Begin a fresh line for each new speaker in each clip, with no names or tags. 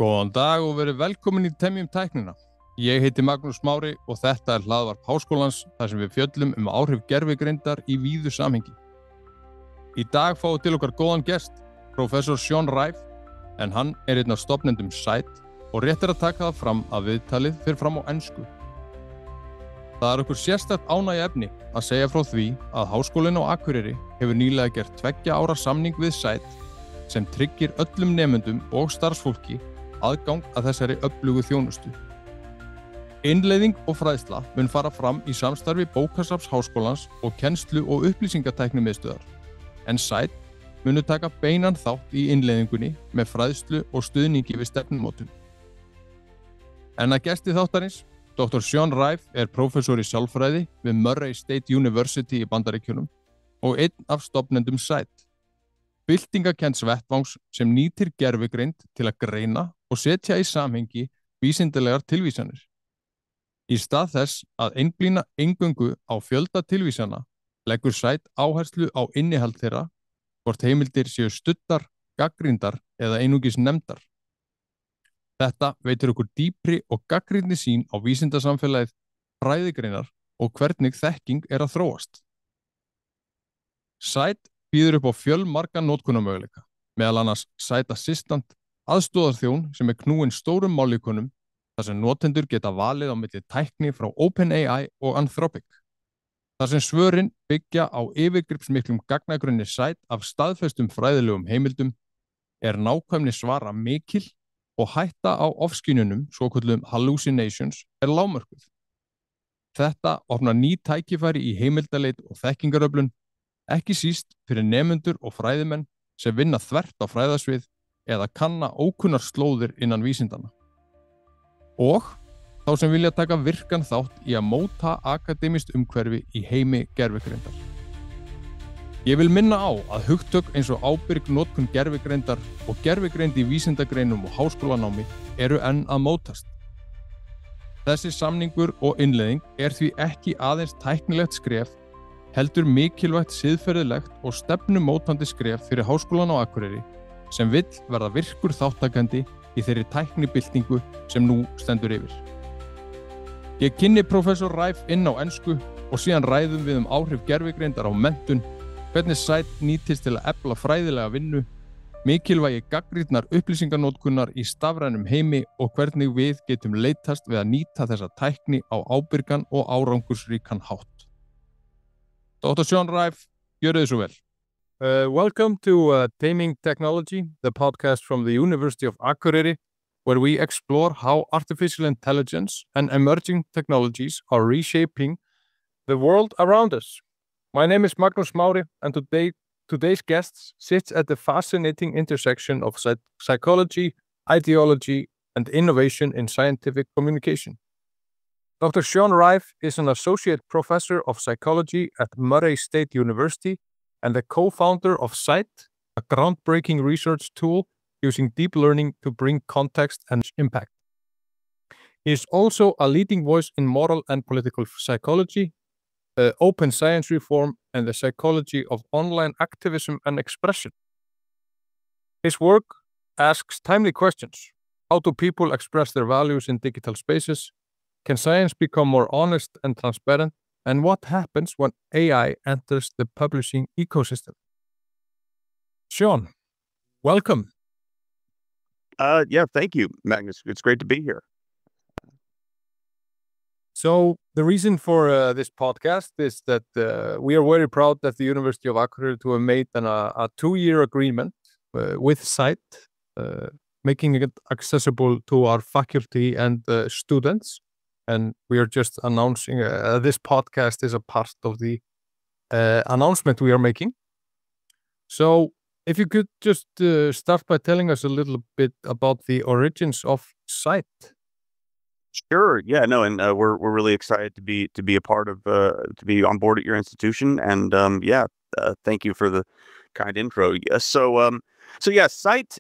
Góðan dag og verið velkomin í Temjum tæknina. Ég heiti Magnús Smári og þetta hlaðvarp Háskólans þar sem við fjöllum áhrif gervigreindar í víðu samhengi. Í dag fáum til okkar góðan gest, prófessor Sean Rife, en hann einn af stofnendum Scite og rétt að taka það fram að viðtalið fer fram á ensku. Það okkur sérstakt ánægja efni að segja frá því að Háskólinn á Akureyri hefur nýlega gert tveggja ára samning við Scite sem tryggir öllum nemendum og starfsfólki aðgang að þessari öflugu þjónustu. Innleiðing og fræðsla mun fara fram í samstarfi bókasafns Háskólans og kennslu- og upplýsingatækni miðstöðvar, en Scite munu taka beinan þátt í innleiðingunni með fræðslu og stuðningi við stefnumótun. En að gesti þáttarins, Dr. Sean Rife prófessor í sálfræði við State University í Bandaríkjunum og einn af stofnendum Scite. Byltingakennds vettvangs sem nýtir gervigreind til að greina og setja í samhengi vísindalegar tilvísanir. Í stað þess að einblína eingöngu á fjölda tilvísana leggur Scite áherslu á innihald þeirra, hvort heimildir séu studdar, gagnrýndar eða einungis nefndar. Þetta veitir okkur dýpri og gagnrýnni sýn á vísindasamfélagið, fræðigreinar og hvernig þekking að þróast. Scite býður upp á fjölmarga notkunarmöguleika, meðal annars Scite Assistant, aðstoðarþjón sem knúinn stórum mállíkönum, þar sem notendur geta valið á milli tækni frá OpenAI og Anthropic. Þar sem svörin byggja á yfirgripsmiklum gagnagrunni Scite af staðfestum fræðilegum heimildum, nákvæmni svara mikil og hætta á ofskynjunum, svokölluðum hallucinations, lágmörkuð. Þetta opnar ný tækifæri í heimildaleit og þekkingaröflun, ekki síst fyrir nemendur og fræðimenn sem vinna þvert á fræðasvið eða kanna ókunnar slóðir innan vísindana. Og þá sem vilja taka virkan þátt í að móta akademískt umhverfi í heimi gervigreindar. Ég vil minna á að hugtök eins og ábyrg notkun gervigreindar og gervigreind í vísindagreinum og háskólanámi enn að mótast. Þessi samningur og innleiðing því ekki aðeins tæknilegt skref, heldur mikilvægt siðferðilegt og stefnumótandi skref fyrir Háskólann á Akureyri sem vill verða virkur þáttakandi í þeirri tæknibyltingu sem nú stendur yfir. Ég kynni prófessor Rife inn á ensku og síðan ræðum við áhrif gervigreindar á menntun, hvernig Scite nýtist til að efla fræðilega vinnu, mikilvægi gagnrýnnar upplýsinganótkunnar í stafrænum heimi og hvernig við getum leitast við að nýta þessa tækni á ábyrgan og árangursríkan hátt. Dr. Sean Rife, gjörðu þið svo vel.
Welcome to Temjum Technology, the podcast from the University of Akureyri, where we explore how artificial intelligence and emerging technologies are reshaping the world around us. My name is Magnús Smári, and today's guest sits at the fascinating intersection of psychology, ideology, and innovation in scientific communication. Dr. Sean Rife is an associate professor of psychology at State University and the co-founder of Scite, a groundbreaking research tool using deep learning to bring context and impact. He is also a leading voice in moral and political psychology, open science reform, and the psychology of online activism and expression. His work asks timely questions. How do people express their values in digital spaces? Can science become more honest and transparent? And what happens when AI enters the publishing ecosystem? Sean, welcome.
Yeah, thank you, Magnus. It's great to be here.
So the reason for this podcast is that we are very proud that the University of Akureyri to have made a 2-year agreement with Scite, making it accessible to our faculty and students. And we are just announcing this podcast is a part of the announcement we are making. So if you could just start by telling us a little bit about the origins of Scite.
Sure. Yeah. No. And we're really excited to be a part of to be on board at your institution. And thank you for the kind intro. Yes. So yeah, Scite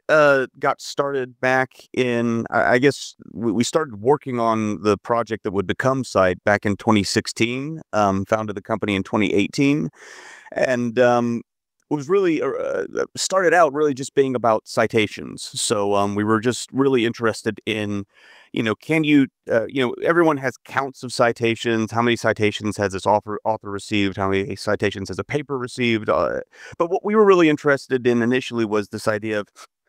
got started back in, I guess we started working on the project that would become Scite back in 2016, founded the company in 2018. And was really started out really just being about citations. So we were just really interested in, can you, everyone has counts of citations. How many citations has this author received? How many citations has a paper received? But what we were really interested in initially was this idea of,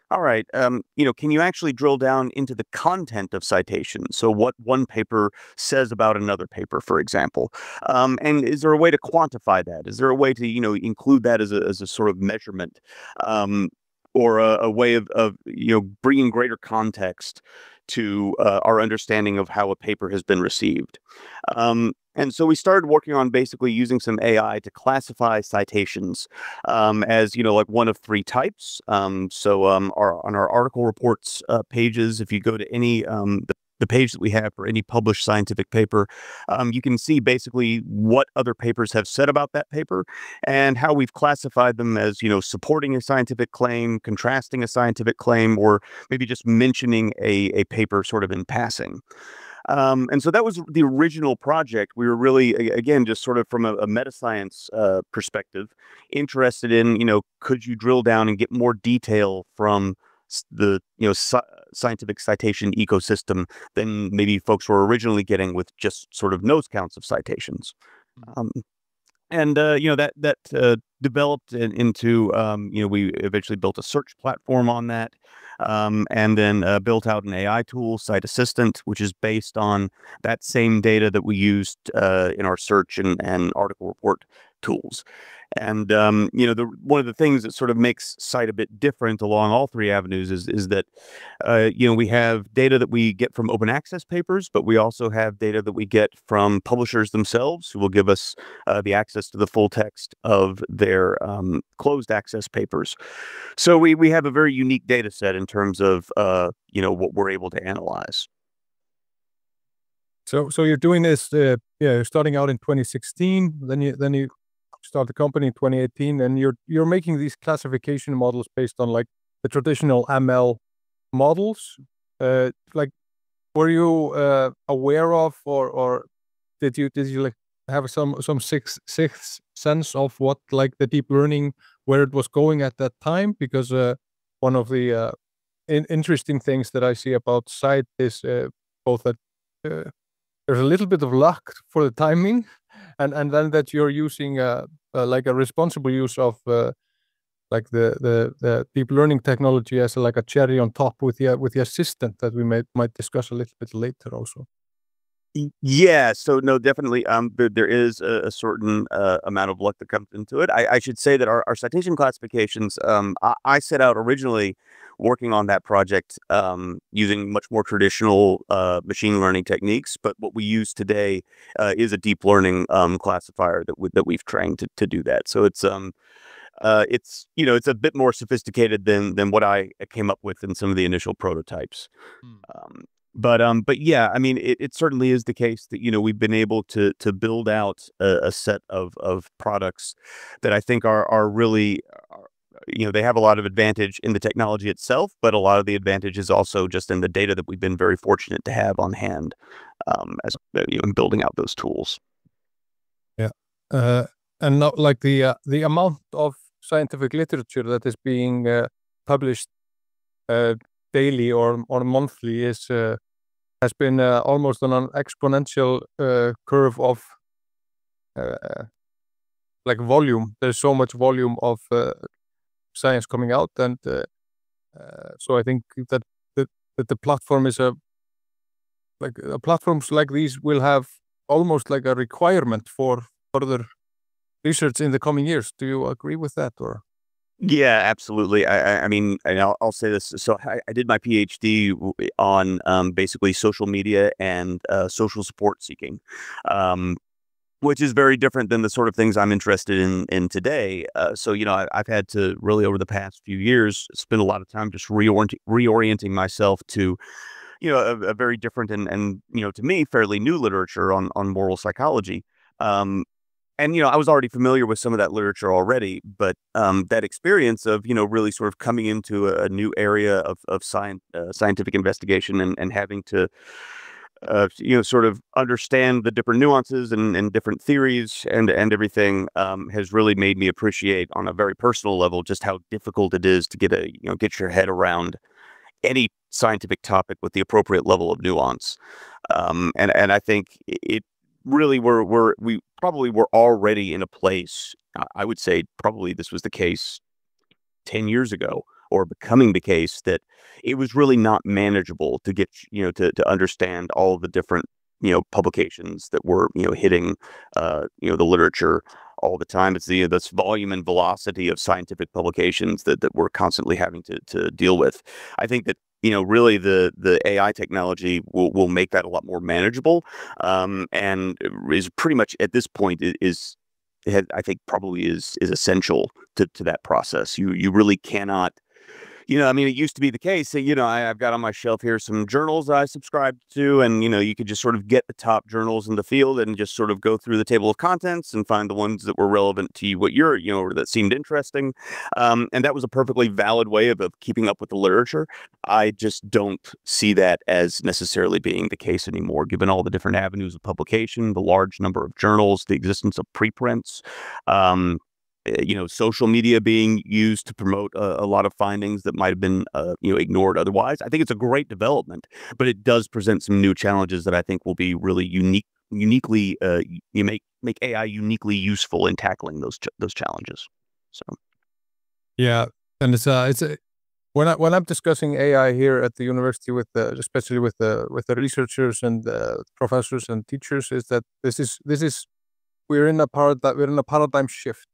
all right, can you actually drill down into the content of citations? So what one paper says about another paper, for example. And is there a way to quantify that? Is there a way to, include that as a sort of measurement, or a way of bringing greater context to our understanding of how a paper has been received? And so we started working on basically using some AI to classify citations as, like one of three types. On our article reports pages, if you go to any the page that we have for any published scientific paper, you can see basically what other papers have said about that paper and how we've classified them as, supporting a scientific claim, contrasting a scientific claim, or maybe just mentioning a paper sort of in passing. And so that was the original project. We were really, again, just sort of from a meta science perspective, interested in, could you drill down and get more detail from the scientific citation ecosystem than maybe folks were originally getting with just sort of nose counts of citations. That developed into, we eventually built a search platform on that, and then built out an AI tool, Scite Assistant, which is based on that same data that we used in our search and article report tools. And, one of the things that sort of makes Scite a bit different along all three avenues is that, we have data that we get from open access papers, but we also have data that we get from publishers themselves who will give us the access to the full text of their closed access papers. So we have a very unique data set in terms of, what we're able to analyze.
So you're doing this, you're starting out in 2016, then you start the company in 2018, and you're making these classification models based on like the traditional ML models. Were you aware of, or did you like have some sixth sense of what like the deep learning, where it was going at that time? Because one of the interesting things that I see about Scite is both that there's a little bit of luck for the timing, and then that you're using like a responsible use of like the deep learning technology as like a cherry on top with the assistant that we might discuss a little bit later also.
Yeah, so no, definitely. There is a certain amount of luck that comes into it. I should say that our citation classifications, I set out originally working on that project using much more traditional machine learning techniques, but what we use today is a deep learning classifier that we've trained to do that. So it's a bit more sophisticated than what I came up with in some of the initial prototypes. But yeah, I mean, it certainly is the case that, we've been able to build out a set of products that I think are really, they have a lot of advantage in the technology itself, but a lot of the advantage is also just in the data that we've been very fortunate to have on hand as in building out those tools.
Yeah. And not like the amount of scientific literature that is being published daily or monthly has been almost on an exponential curve of like volume. There's so much volume of science coming out, and so I think that the platform is platforms like these will have almost like a requirement for further research in the coming years. Do you agree with that, or?
Yeah, absolutely. I mean, and I'll say this. So I did my PhD on basically social media and social support seeking, which is very different than the sort of things I'm interested in today. So, I've had to really over the past few years spend a lot of time just reorienting myself to, a very different and to me, fairly new literature on moral psychology. And, I was already familiar with some of that literature already, but that experience of, really sort of coming into a new area of scientific investigation and having to sort of understand the different nuances and different theories and everything has really made me appreciate on a very personal level just how difficult it is to get your head around any scientific topic with the appropriate level of nuance. And I think it really we probably were already in a place, I would say probably this was the case 10 years ago, or becoming the case, that it was really not manageable to get, to understand all of the different, publications that were, hitting, the literature all the time. It's this volume and velocity of scientific publications that we're constantly having to deal with. I think that, really the AI technology will make that a lot more manageable, and is pretty much at this point I think probably is essential to that process. You really cannot, I mean, it used to be the case that, I've got on my shelf here some journals I subscribed to, and, you could just sort of get the top journals in the field and just sort of go through the table of contents and find the ones that were relevant to you, what you're, or that seemed interesting. And that was a perfectly valid way of keeping up with the literature. I just don't see that as necessarily being the case anymore, given all the different avenues of publication, the large number of journals, the existence of preprints, social media being used to promote a lot of findings that might have been, ignored otherwise. I think it's a great development, but it does present some new challenges that I think will be really uniquely, make AI uniquely useful in tackling those challenges. So,
yeah, and it's when I'm discussing AI here at the university especially with the researchers and professors and teachers, is that we're in a paradigm shift.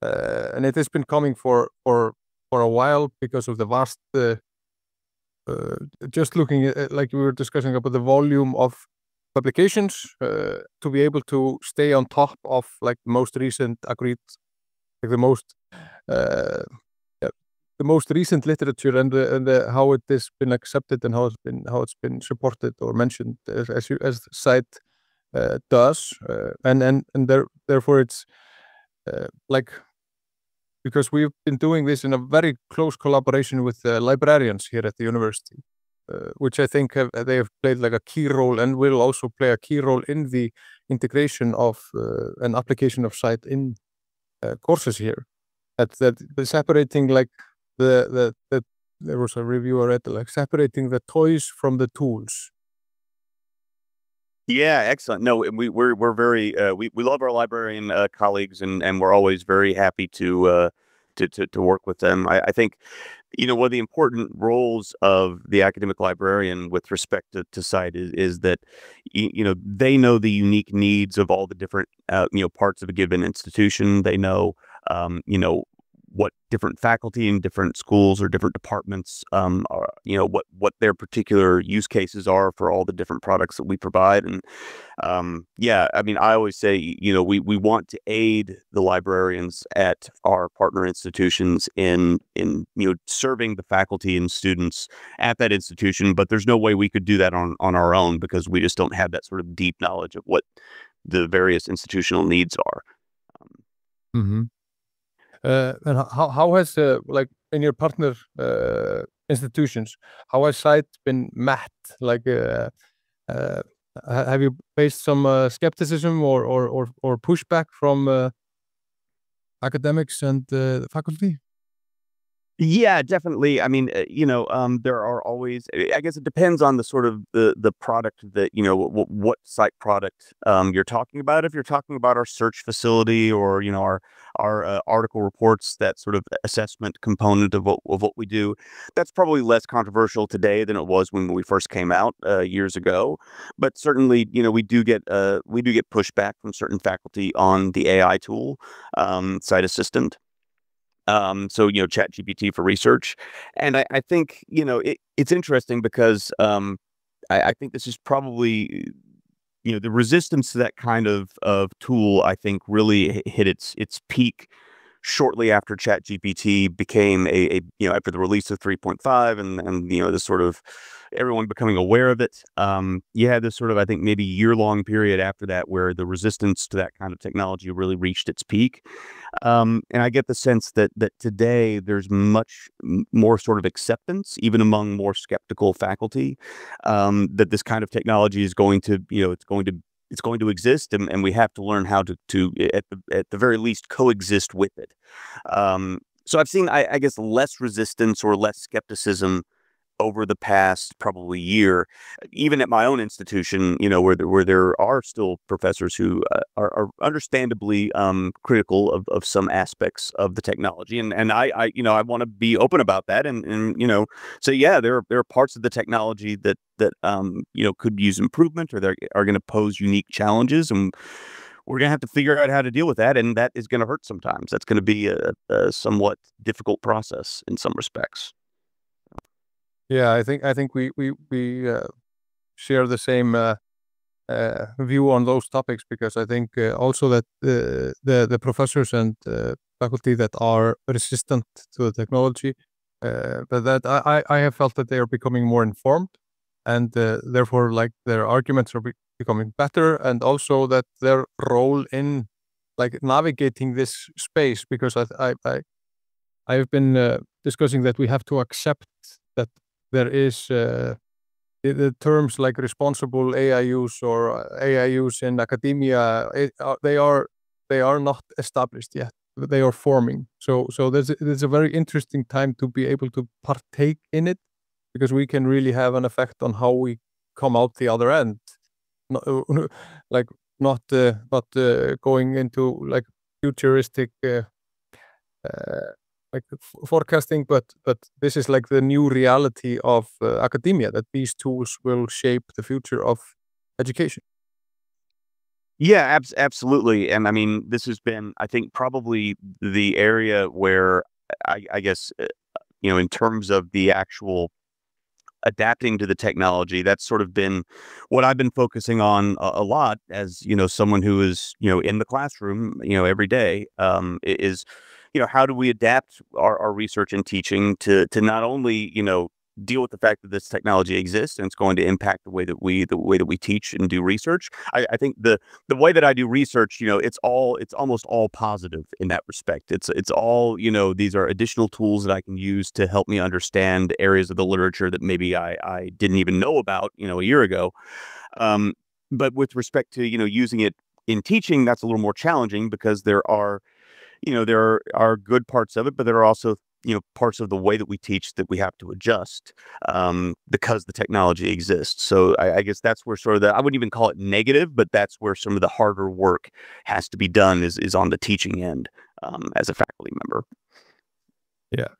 And it has been coming for a while because of the vast, just looking at, like we were discussing about the volume of publications, to be able to stay on top of like the most recent agreed, like the most recent literature and how it has been accepted and how it's been supported or mentioned as Scite does, and therefore it's like. Because we've been doing this in a very close collaboration with librarians here at the university, which I think they have played like a key role and will also play a key role in the integration of an application of Scite in courses here. That the separating like there was a review I read, like separating the toys from the tools.
Yeah, excellent. No, we're very we love our librarian colleagues, and we're always very happy to work with them. I think, one of the important roles of the academic librarian with respect to Scite is that they know the unique needs of all the different parts of a given institution. They know what different faculty in different schools or different departments are, what their particular use cases are for all the different products that we provide. And yeah, I mean, I always say, we want to aid the librarians at our partner institutions in serving the faculty and students at that institution, but there's no way we could do that on our own, because we just don't have that sort of deep knowledge of what the various institutional needs are.
Mm-hmm. And how has like in your partner institutions, how has Scite been met? Like, have you faced some skepticism or pushback from academics and faculty?
Yeah, definitely. I mean, there are always, I guess it depends on the sort of the product that, what Scite product you're talking about. If you're talking about our search facility or, our article reports, that sort of assessment component of what we do, that's probably less controversial today than it was when we first came out years ago. But certainly, we do get pushback from certain faculty on the AI tool, Scite Assistant. So, chat GPT for research. And I think, it's interesting because I think this is probably, the resistance to that kind of tool, I think really hit its peak shortly after ChatGPT became after the release of 3.5 and this sort of everyone becoming aware of it, you had this sort of, I think, maybe year-long period after that where the resistance to that kind of technology really reached its peak. And I get the sense that today there's much more sort of acceptance, even among more skeptical faculty, that this kind of technology is going to, it's going to exist, and we have to learn how to at the very least coexist with it. So I've seen, I guess, less resistance or less skepticism over the past probably year, even at my own institution, where there are still professors who are understandably critical of some aspects of the technology, and I want to be open about that, and so yeah, there are parts of the technology that could use improvement, or they are going to pose unique challenges, and we're going to have to figure out how to deal with that, and that is going to hurt sometimes. That's going to be a somewhat difficult process in some respects.
Yeah, I think we share the same view on those topics, because I think also that the professors and faculty that are resistant to the technology, but that I have felt that they are becoming more informed, and therefore, like, their arguments are becoming better, and also that their role in, like, navigating this space, because I've been discussing that we have to accept that there is the terms like responsible AI use or AI use in academia. They are not established yet. They are forming. So there's a very interesting time to be able to partake in it, because we can really have an effect on how we come out the other end. Not going into like futuristic forecasting, but this is like the new reality of academia, that these tools will shape the future of education.
Yeah, absolutely. And I mean, this has been, I think, probably the area where I guess, in terms of the actual adapting to the technology, that's sort of been what I've been focusing on a lot as, someone who is, in the classroom, every day, is, how do we adapt our research and teaching to not only, deal with the fact that this technology exists and it's going to impact the way that we teach and do research. I think the way that I do research, it's almost all positive in that respect. It's all, these are additional tools that I can use to help me understand areas of the literature that maybe I didn't even know about, a year ago. But with respect to, using it in teaching, that's a little more challenging, because there are good parts of it, but there are also, parts of the way that we teach that we have to adjust, because the technology exists. So I guess that's where sort of I wouldn't even call it negative, but that's where some of the harder work has to be done is on the teaching end, as a faculty member.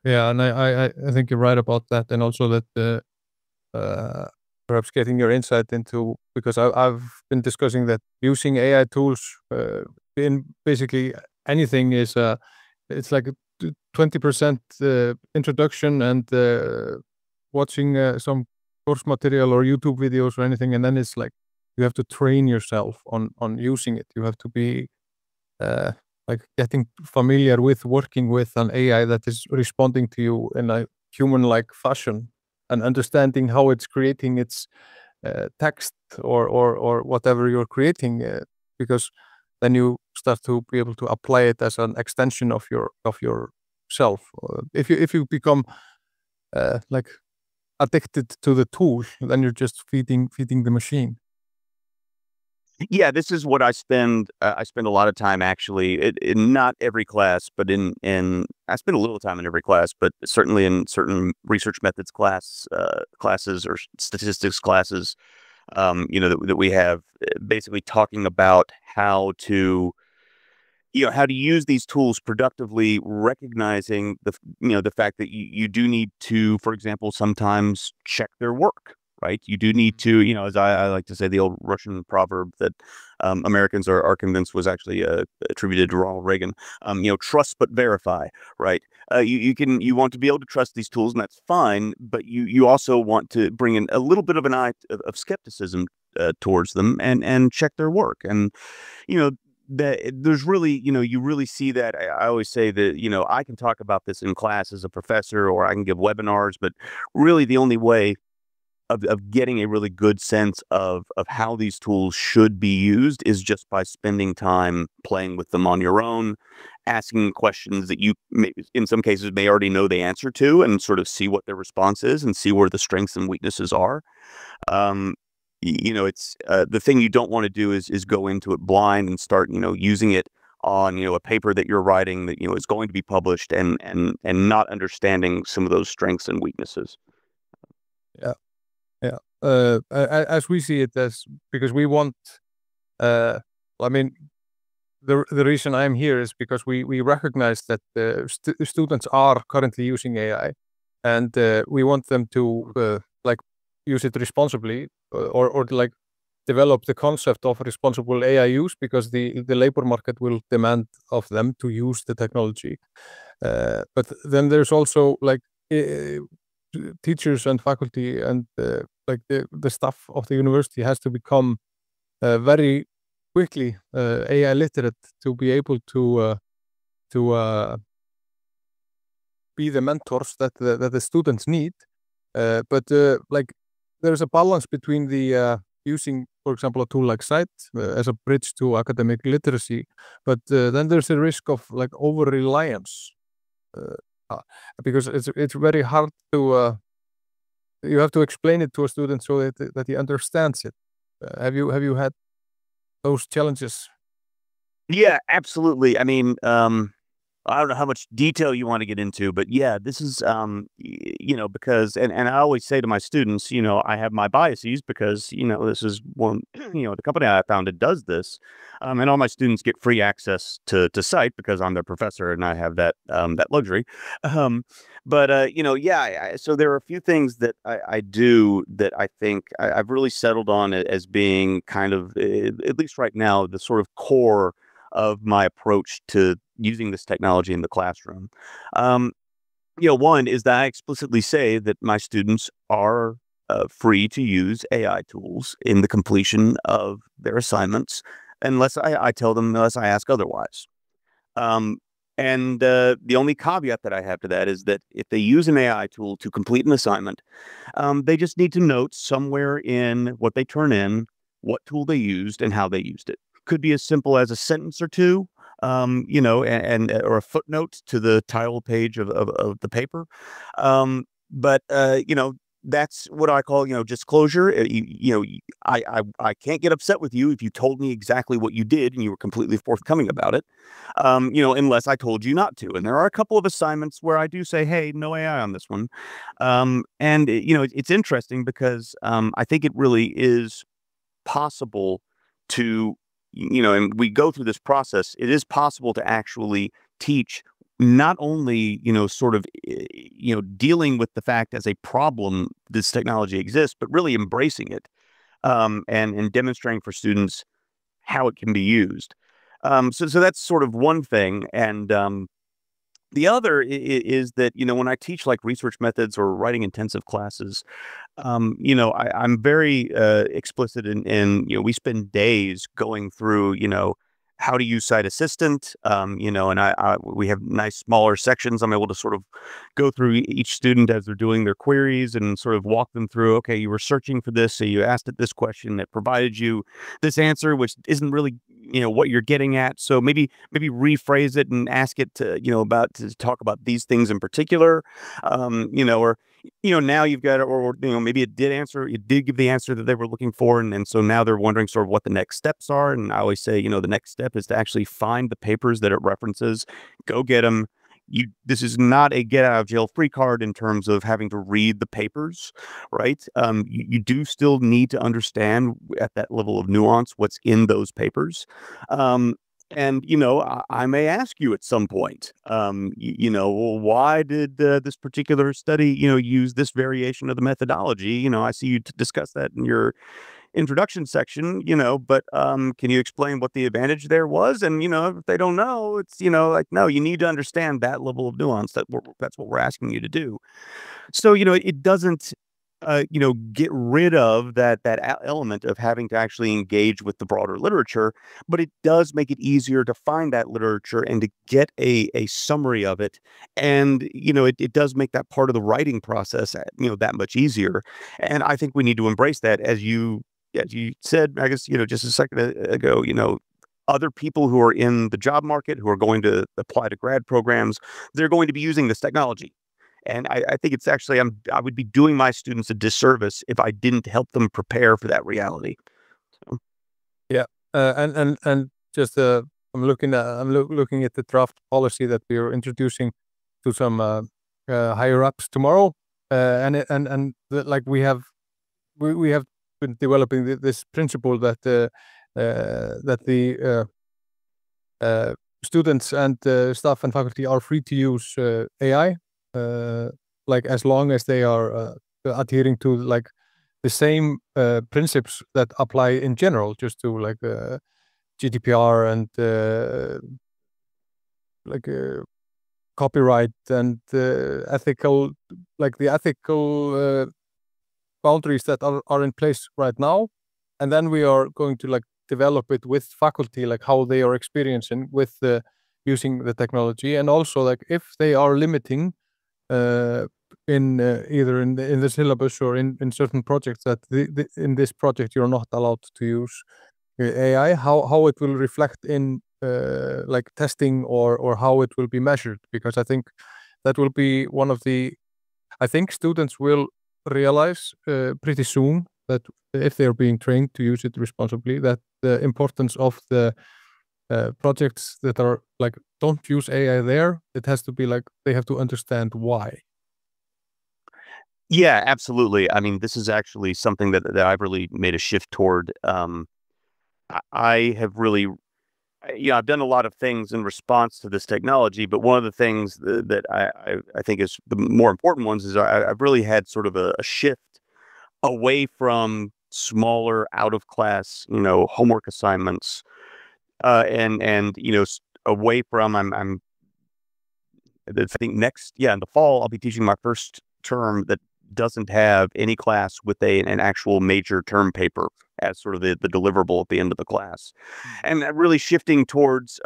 Yeah, and I think you're right about that, and also that perhaps getting your insight into, because I've been discussing that using AI tools in basically anything is it's like 20% introduction and watching some course material or YouTube videos or anything, and then it's like you have to train yourself on using it. You have to be like getting familiar with working with an AI that is responding to you in a human-like fashion, and understanding how it's creating its text or whatever you're creating, because then you start to be able to apply it as an extension of yourself. If you become like addicted to the tool, then you're just feeding the machine.
Yeah, this is what I spend. I spend a lot of time actually, in not every class, but in I spend a little time in every class, but certainly in certain research methods classes or statistics classes, that we have, basically talking about how to use these tools productively, recognizing the fact that you do need to, for example, sometimes check their work, right? You do need to, as I like to say, the old Russian proverb that Americans are convinced was actually attributed to Ronald Reagan, trust but verify, right? You want to be able to trust these tools, and that's fine, but you also want to bring in a little bit of an eye of skepticism towards them, and check their work. And there's really, you really see that. I always say that, I can talk about this in class as a professor, or I can give webinars, but really the only way of getting a really good sense of how these tools should be used is just by spending time playing with them on your own, asking questions that you may, in some cases, may already know the answer to, and sort of see what their response is and see where the strengths and weaknesses are. It's the thing you don't want to do is go into it blind and start, using it on, a paper that you're writing that, is going to be published, and not understanding some of those strengths and weaknesses.
Yeah. Yeah. As we see it, as because we want, I mean, the reason I'm here is because we recognize that the students are currently using AI, and we want them to use it responsibly, or like develop the concept of responsible AI use, because the labor market will demand of them to use the technology. But then there's also teachers and faculty and the staff of the university has to become very quickly AI literate to be able to be the mentors that the students need. But there's a balance between the using, for example, a tool like Scite as a bridge to academic literacy, but then there's a risk of over reliance. Because it's very hard to you have to explain it to a student so that he understands it. Have you had those challenges?
Yeah, absolutely. I mean, I don't know how much detail you want to get into, but yeah, this is, because, and I always say to my students, I have my biases because, this is one, the company I founded does this. And all my students get free access to Scite because I'm their professor and I have that luxury. So there are a few things that I do that I think I've really settled on as being kind of, at least right now, the sort of core of my approach to using this technology in the classroom. One is that I explicitly say that my students are free to use AI tools in the completion of their assignments, unless I tell them, unless I ask otherwise. And the only caveat that I have to that is that if they use an AI tool to complete an assignment, they just need to note somewhere in what they turn in, what tool they used and how they used it. Could be as simple as a sentence or two, or a footnote to the title page of the paper. That's what I call, disclosure. I can't get upset with you if you told me exactly what you did and you were completely forthcoming about it, unless I told you not to. And there are a couple of assignments where I do say, hey, no AI on this one. It's interesting because I think it really is possible to, and we go through this process, it is possible to actually teach not only, dealing with the fact as a problem this technology exists, but really embracing it, and demonstrating for students how it can be used. So that's sort of one thing. And the other is that, when I teach like research methods or writing intensive classes, I'm very explicit in, we spend days going through, how to use Site Assistant, and we have nice smaller sections. I'm able to sort of go through each student as they're doing their queries and sort of walk them through, okay, you were searching for this, so you asked it this question that provided you this answer, which isn't really, what you're getting at. So maybe rephrase it and ask it to, to talk about these things in particular, now you've got, or maybe it did give the answer that they were looking for. And so now they're wondering sort of what the next steps are. And I always say, the next step is to actually find the papers that it references, go get them. This is not a get out of jail free card in terms of having to read the papers, right? You do still need to understand at that level of nuance what's in those papers. And, I may ask you at some point, well, why did this particular study, use this variation of the methodology? I see you discuss that in your introduction section, but can you explain what the advantage there was? And, if they don't know, it's, no, you need to understand that level of nuance. That's what we're asking you to do. So, it doesn't get rid of that element of having to actually engage with the broader literature, but it does make it easier to find that literature and to get a summary of it. And, it does make that part of the writing process, that much easier. And I think we need to embrace that, as you said, I guess, just a second ago, other people who are in the job market, who are going to apply to grad programs, they're going to be using this technology. And I think it's actually, I would be doing my students a disservice if I didn't help them prepare for that reality. So.
Yeah, and just I'm looking at the draft policy that we are introducing to some higher ups tomorrow, like we have been developing this principle that the students and staff and faculty are free to use AI. Like as long as they are adhering to like the same principles that apply in general, just to like GDPR and copyright and ethical, like the ethical boundaries that are in place right now. And then we are going to like develop it with faculty, like how they are experiencing with using the technology, and also like if they are limiting in either in the syllabus or in certain projects that in this project you're not allowed to use AI, how it will reflect in like testing or how it will be measured, because I think that will be one of the, I think students will realize pretty soon that if they are being trained to use it responsibly, that the importance of the projects that are like don't use AI there, it has to be like they have to understand why.
Yeah, absolutely. I mean, this is actually something that I've really made a shift toward. I have really, I've done a lot of things in response to this technology, but one of the things that I think is the more important ones is I've really had sort of a shift away from smaller out of class, homework assignments, and away from I think in the fall I'll be teaching my first term that doesn't have any class with an actual major term paper as sort of the deliverable at the end of the class, and really shifting towards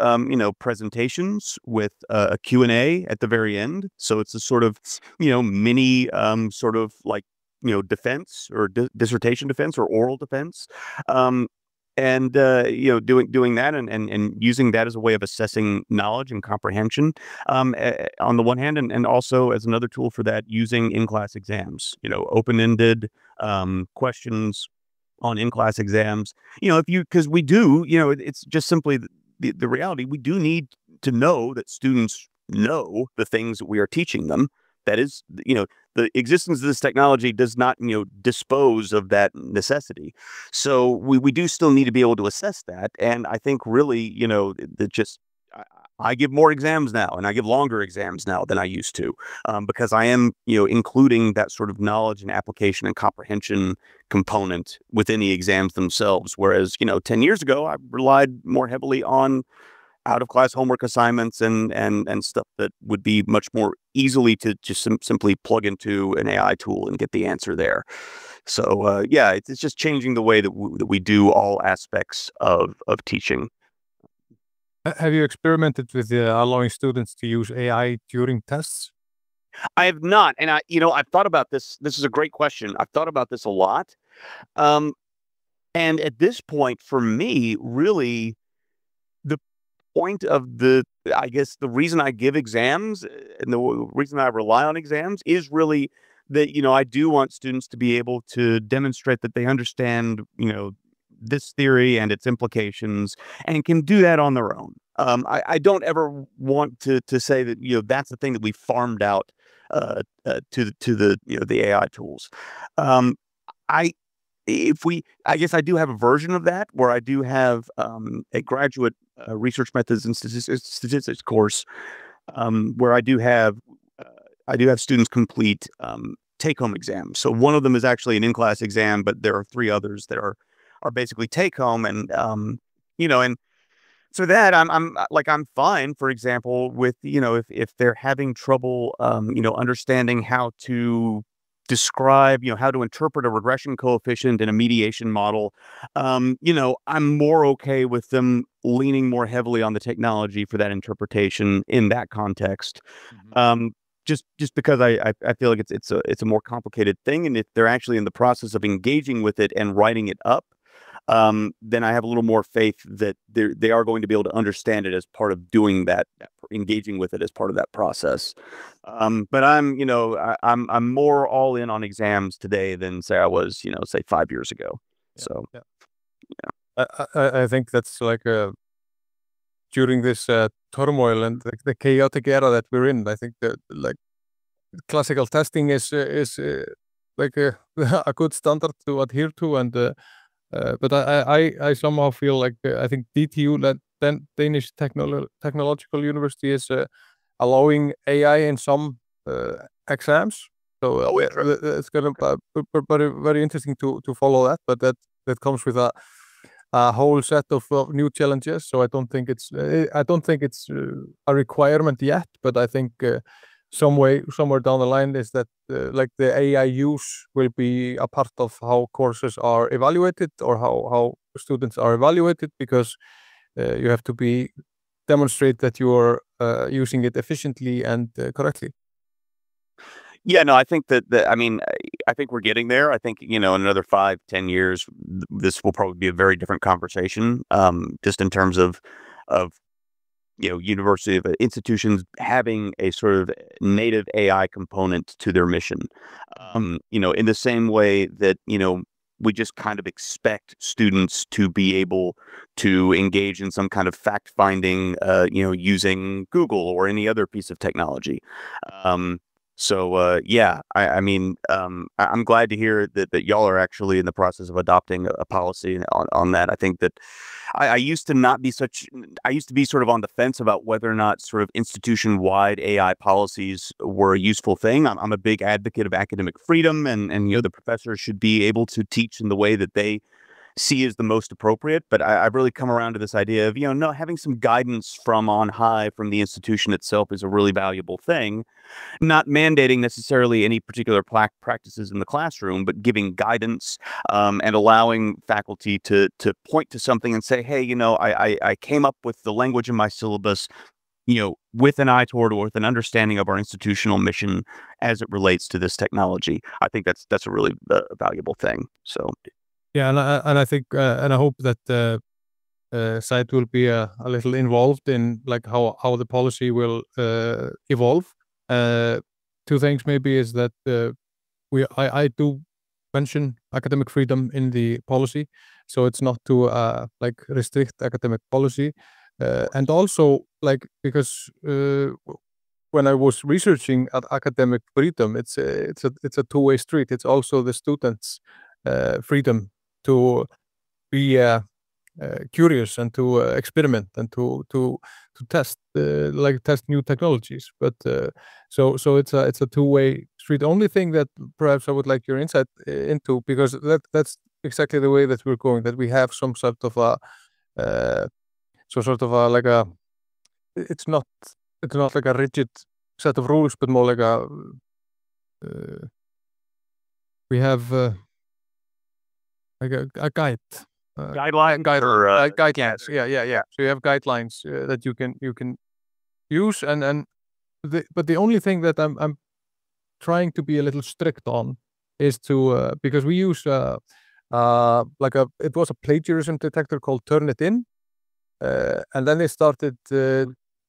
presentations with a Q&A at the very end. So it's a sort of mini sort of like defense or dissertation defense or oral defense, and doing that and using that as a way of assessing knowledge and comprehension, on the one hand, and also as another tool for that, using in-class exams, open-ended questions on in-class exams. Because we do, it's just simply the reality. We do need to know that students know the things that we are teaching them. That is, the existence of this technology does not, dispose of that necessity. So we do still need to be able to assess that. And I think really, I give more exams now, and I give longer exams now than I used to, because I am, including that sort of knowledge and application and comprehension component within the exams themselves. Whereas, 10 years ago, I relied more heavily on out-of-class homework assignments and stuff that would be much more easily to just simply plug into an AI tool and get the answer there. So, it's just changing the way that we do all aspects of teaching.
Have you experimented with allowing students to use AI during tests?
I have not, and I've thought about this. This is a great question. I've thought about this a lot, and at this point, for me, really, the point of I guess the reason I give exams and the reason I rely on exams is really that, I do want students to be able to demonstrate that they understand, this theory and its implications, and can do that on their own. I don't ever want to say that, that's the thing that we farmed out to the the AI tools. I guess I do have a version of that where I do have a graduate research methods and statistics course, where I do have students complete take-home exams. So one of them is actually an in-class exam, but there are 3 others that are basically take-home, and and so that I'm fine, for example, with if they're having trouble understanding how to describe, how to interpret a regression coefficient in a mediation model, I'm more okay with them leaning more heavily on the technology for that interpretation in that context. Just because I feel like it's a more complicated thing, and if they're actually in the process of engaging with it and writing it up, then I have a little more faith that they are going to be able to understand it as part of doing that, engaging with it as part of that process. But I'm more all in on exams today than say I was, say 5 years ago. So,
I think that's like during this turmoil and the chaotic era that we're in. I think that like classical testing is like a good standard to adhere to, and but I somehow feel like I think DTU, that Danish Technological University, is allowing AI in some exams. So it's going to be very, very interesting to follow that. But that comes with a whole set of new challenges. So I don't think it's a requirement yet. But I think somewhere down the line is that like the AI use will be a part of how courses are evaluated, or how students are evaluated, because you have to demonstrate that you are using it efficiently and correctly.
Yeah, no, I think I think we're getting there. I think, in another 5-10 years, this will probably be a very different conversation, just in terms of university institutions having a sort of native AI component to their mission. In the same way that, we just kind of expect students to be able to engage in some kind of fact-finding, using Google or any other piece of technology. I'm glad to hear that y'all are actually in the process of adopting a policy on that. I think that I used to be sort of on the fence about whether or not sort of institution-wide AI policies were a useful thing. I'm a big advocate of academic freedom, and the professors should be able to teach in the way that they see as the most appropriate. But I've really come around to this idea of, having some guidance from on high, from the institution itself, is a really valuable thing. Not mandating necessarily any particular practices in the classroom, but giving guidance, and allowing faculty to point to something and say, hey, I came up with the language in my syllabus, with an eye toward, or with an understanding of our institutional mission as it relates to this technology. I think that's a really valuable thing. So.
Yeah, and I think and I hope that Scite will be a little involved in like how the policy will evolve. Two things maybe is that I do mention academic freedom in the policy, so it's not to like restrict academic policy, and also like because when I was researching at academic freedom, it's a two-way street. It's also the students' freedom to be curious and to experiment and to test test new technologies. But so it's a two-way street. The only thing that perhaps I would like your insight into, because that's exactly the way that we're going, that we have some sort of it's not like a rigid set of rules, but more like we have like a guide. Guidelines. Yeah. So you have guidelines that you can use, but the only thing that I'm trying to be a little strict on is to because we use it was a plagiarism detector called Turnitin, and then they started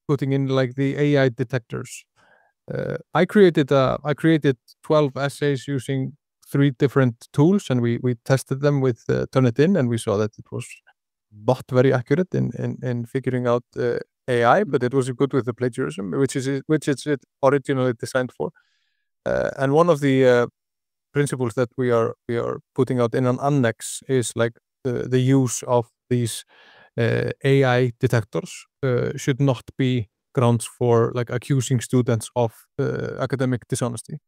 putting in like the AI detectors. I created 12 essays using 3 different tools, and we tested them with Turnitin, and we saw that it was not very accurate in figuring out AI, but it was good with the plagiarism, which it's originally designed for. And one of the principles that we are putting out in an annex is like the use of these AI detectors should not be grounds for like accusing students of academic dishonesty.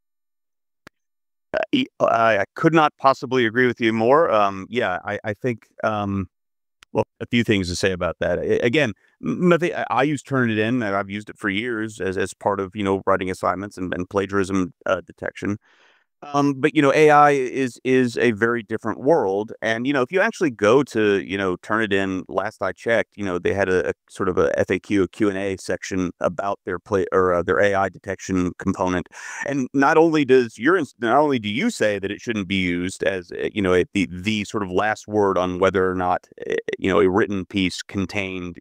I could not possibly agree with you more. I think, well, a few things to say about that. Again, nothing. I use Turnitin, and I've used it for years as part of writing assignments and plagiarism detection. But AI is a very different world, and if you actually go to turn it in. Last I checked, they had a sort of a FAQ, a Q&A section about their their AI detection component, and not only do you say that it shouldn't be used as the sort of last word on whether or not a written piece contained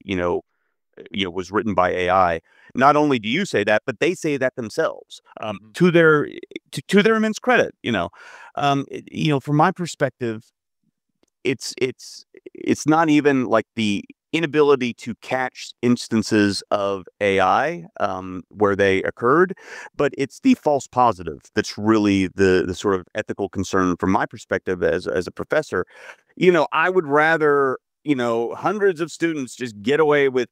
was written by AI. Not only do you say that, but they say that themselves, to their immense credit. From my perspective, it's not even like the inability to catch instances of AI where they occurred, but it's the false positive that's really the sort of ethical concern from my perspective as a professor. I would rather hundreds of students just get away with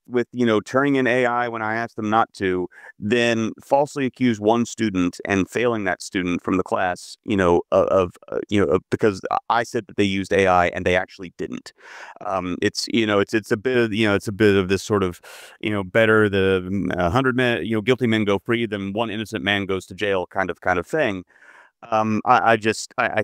turning in AI when I ask them not to, than falsely accuse one student and failing that student from the class, because I said that they used AI and they actually didn't. It's a bit of this sort of better the 100 men guilty men go free than one innocent man goes to jail kind of thing. I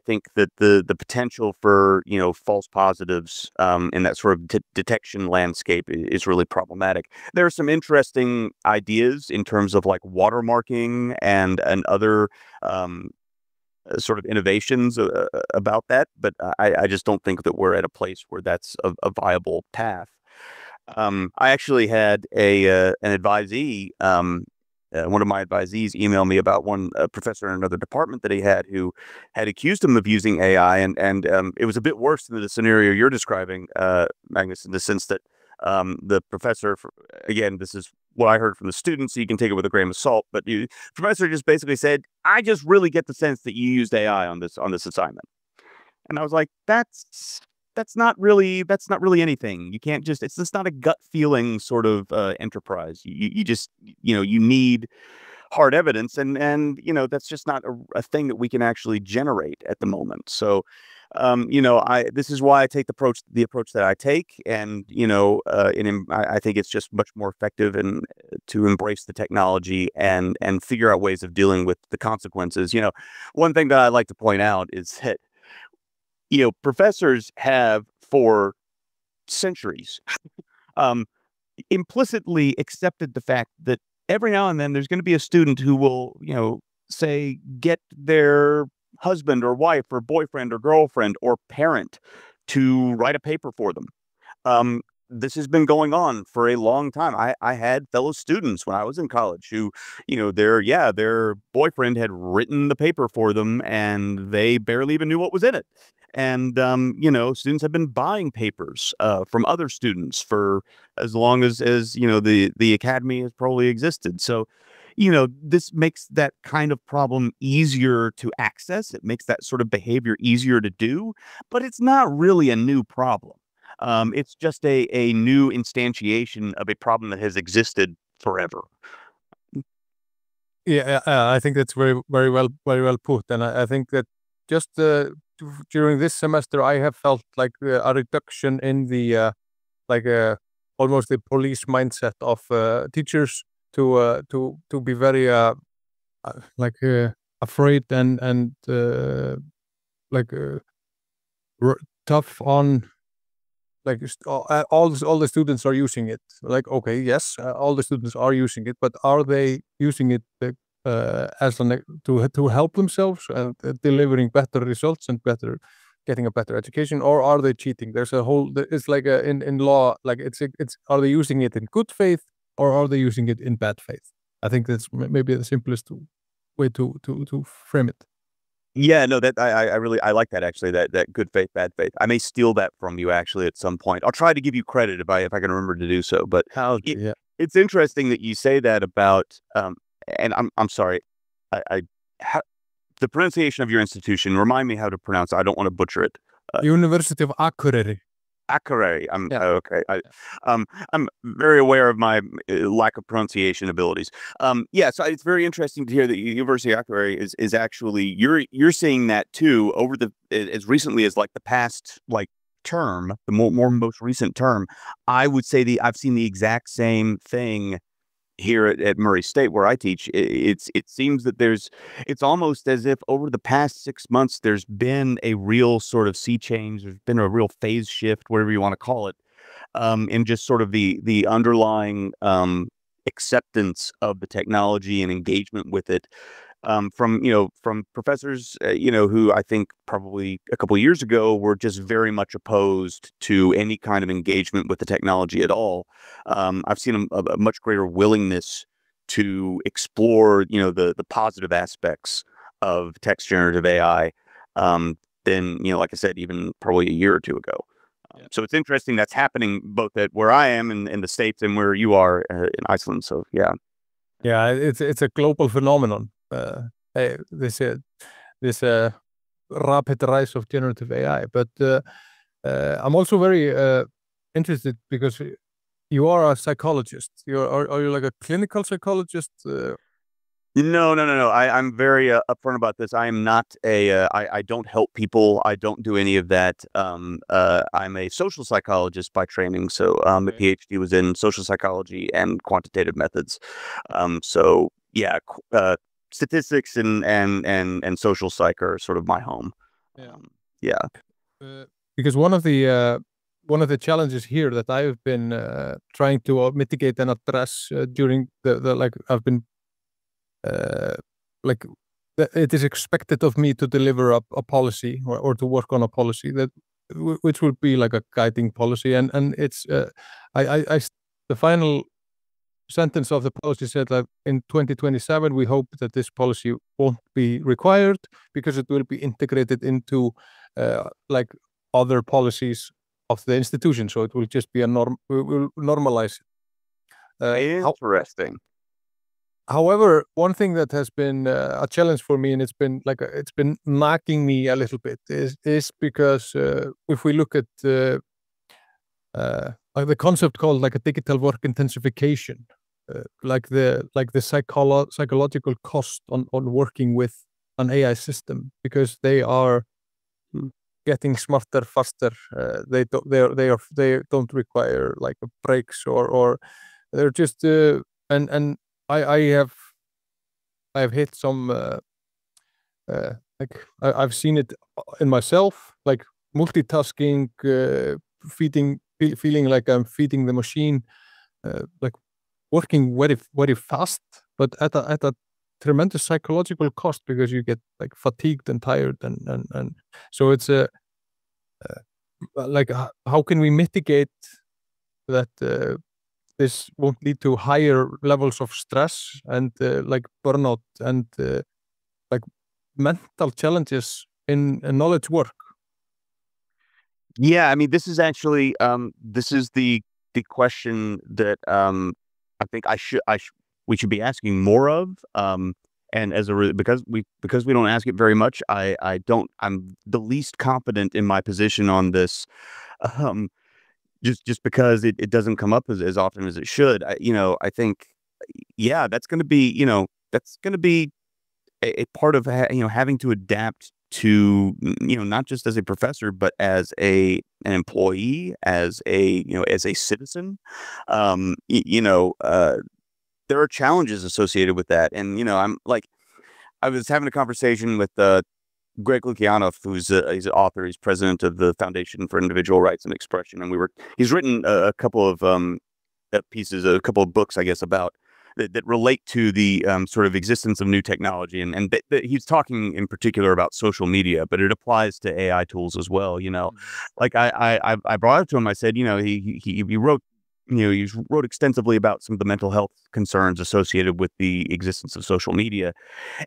think that the potential for false positives in that sort of detection landscape is really problematic. There are some interesting ideas in terms of like watermarking and other sort of innovations about that, but I just don't think that we're at a place where that's a viable path. I actually had an advisee. One of my advisees emailed me about one professor in another department that he had who had accused him of using AI, and it was a bit worse than the scenario you're describing, Magnus, in the sense that the professor, again, this is what I heard from the students, so you can take it with a grain of salt, but the professor just basically said, "I just really get the sense that you used AI on this assignment," and I was like, That's not really anything. You can't just, it's just not a gut feeling sort of enterprise. You just, you need hard evidence, and that's just not a thing that we can actually generate at the moment. So, this is why I take the approach that I take, and I think it's just much more effective and to embrace the technology and figure out ways of dealing with the consequences. One thing that I like to point out is that professors have for centuries implicitly accepted the fact that every now and then there's going to be a student who will, say, get their husband or wife or boyfriend or girlfriend or parent to write a paper for them. This has been going on for a long time. I had fellow students when I was in college who, their boyfriend had written the paper for them and they barely even knew what was in it. And, students have been buying papers from other students for as long as the academy has probably existed. So, this makes that kind of problem easier to access. It makes that sort of behavior easier to do, but it's not really a new problem. It's just a new instantiation of a problem that has existed forever.
Yeah, I think that's very well put, and I think that just during this semester, I have felt like a reduction in the almost the police mindset of teachers to be very afraid and tough on. Like all the students are using it. Like, okay, yes, all the students are using it, but are they using it as to help themselves and delivering better results and getting a better education, or are they cheating? There's a whole. It's like in law, like it's are they using it in good faith or are they using it in bad faith? I think that's maybe the simplest way to frame it.
Yeah, no, that I like that actually. That good faith, bad faith. I may steal that from you actually at some point. I'll try to give you credit if I can remember to do so. But it's interesting that you say that about. And I'm sorry, the pronunciation of your institution. Remind me how to pronounce it. I don't want to butcher it.
University of Akureyri.
Akureyri. Okay. I'm very aware of my lack of pronunciation abilities. So it's very interesting to hear that University of Akureyri is actually you're seeing that too over as recently as like the past term, the most recent term. I would say I've seen the exact same thing here at Murray State, where I teach, it seems that it's almost as if over the past 6 months, there's been a real sort of sea change. There's been a real phase shift, whatever you want to call it, in just sort of the underlying acceptance of the technology and engagement with it. From professors, who I think probably a couple of years ago were just very much opposed to any kind of engagement with the technology at all. I've seen a much greater willingness to explore, the positive aspects of text generative AI than, like I said, even probably a year or two ago. So it's interesting that's happening both at where I am in the States and where you are in Iceland. So yeah.
Yeah, it's a global phenomenon. This rapid rise of generative AI. But I'm also very interested because you are a psychologist. Are you like a clinical psychologist?
No. I'm very upfront about this. I am not I don't help people. I don't do any of that. I'm a social psychologist by training. So the PhD was in social psychology and quantitative methods. So yeah, statistics and social psych are sort of my home.
Because one of the challenges here that I've been trying to mitigate and address during I've been it is expected of me to deliver a policy or to work on a policy which would be like a guiding policy, and it's the final sentence of the policy said that in 2027 we hope that this policy won't be required because it will be integrated into other policies of the institution, so it will just be we will normalize it.
Interesting.
However, one thing that has been a challenge for me, and it's been nagging me a little bit, is because if we look at the concept called like a digital work intensification, the psychological cost on working with an AI system, because they are getting smarter faster. They don't require like breaks or they're just and I have hit some I've seen it in myself, like multitasking, feeling like I'm feeding the machine, like working very, very fast, but at a tremendous psychological cost, because you get like fatigued and tired, and so it's like how can we mitigate that this won't lead to higher levels of stress and like burnout and like mental challenges in knowledge work?
Yeah, I mean, this is actually this is the question that I think we should be asking more of. And because we don't ask it very much, I'm the least confident in my position on this. Just because it doesn't come up as often as it should. I think, yeah, that's going to be, a part of, having to adapt to, not just as a professor, but as an employee, as a citizen. There are challenges associated with that. And, I was having a conversation with Greg Lukianoff, he's an author. He's president of the Foundation for Individual Rights and Expression, and he's written a couple of pieces, a couple of books, I guess, about that relate to the sort of existence of new technology, and he's talking in particular about social media, but it applies to AI tools as well. Like I brought it to him. I said, he wrote. He wrote extensively about some of the mental health concerns associated with the existence of social media.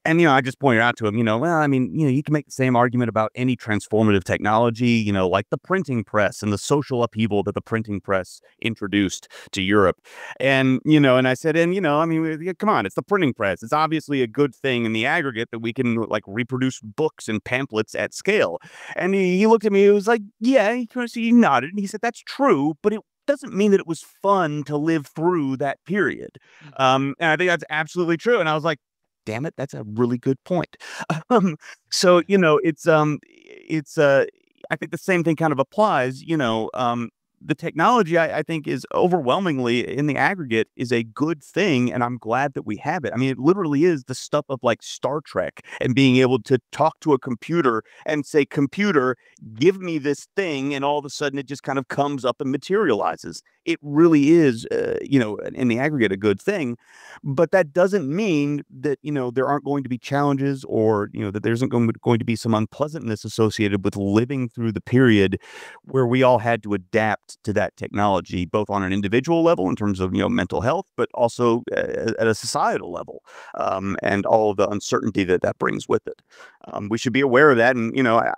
And, I just pointed out to him, well, I mean, you can make the same argument about any transformative technology, like the printing press and the social upheaval that the printing press introduced to Europe. And, and I said, and, I mean, come on, it's the printing press. It's obviously a good thing in the aggregate that we can like reproduce books and pamphlets at scale. And he looked at me, he was like, yeah, he nodded. And he said, that's true, but it doesn't mean that it was fun to live through that period. And I think that's absolutely true. And I was like, damn it, that's a really good point. So, it's I think the same thing kind of applies, the technology, I think, is overwhelmingly in the aggregate is a good thing, and I'm glad that we have it. I mean, it literally is the stuff of like Star Trek and being able to talk to a computer and say, "Computer, give me this thing," and all of a sudden it just kind of comes up and materializes. It really is, in the aggregate, a good thing. But that doesn't mean that, there aren't going to be challenges, or, that there isn't going to be some unpleasantness associated with living through the period where we all had to adapt to that technology, both on an individual level in terms of, mental health, but also at a societal level, and all of the uncertainty that brings with it. We should be aware of that. And,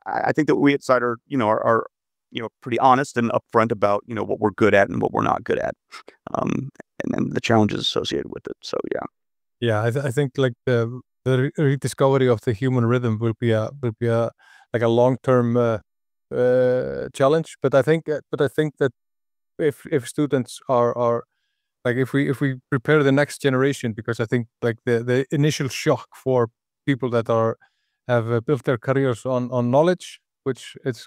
I think that we at Scite are pretty honest and upfront about, what we're good at and what we're not good at. And then the challenges associated with it. So, yeah.
Yeah, I think like the rediscovery of the human rhythm will be a like a long-term challenge. But I think that if students are like, if we prepare the next generation, because I think like the initial shock for people that have built their careers on knowledge, which is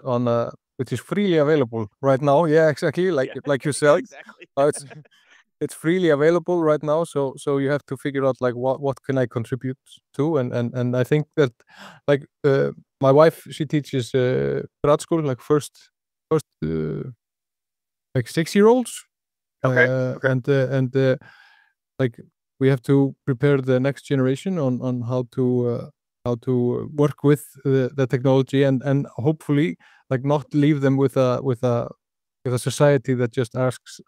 freely available right now. Yeah, exactly. Like you said,
Exactly.
it's freely available right now. So you have to figure out like what can I contribute to, and I think that like my wife, she teaches grad school, like first like 6-year-olds.
Okay.
And like we have to prepare the next generation on how to work with the technology, and hopefully like not leave them with a society that just asks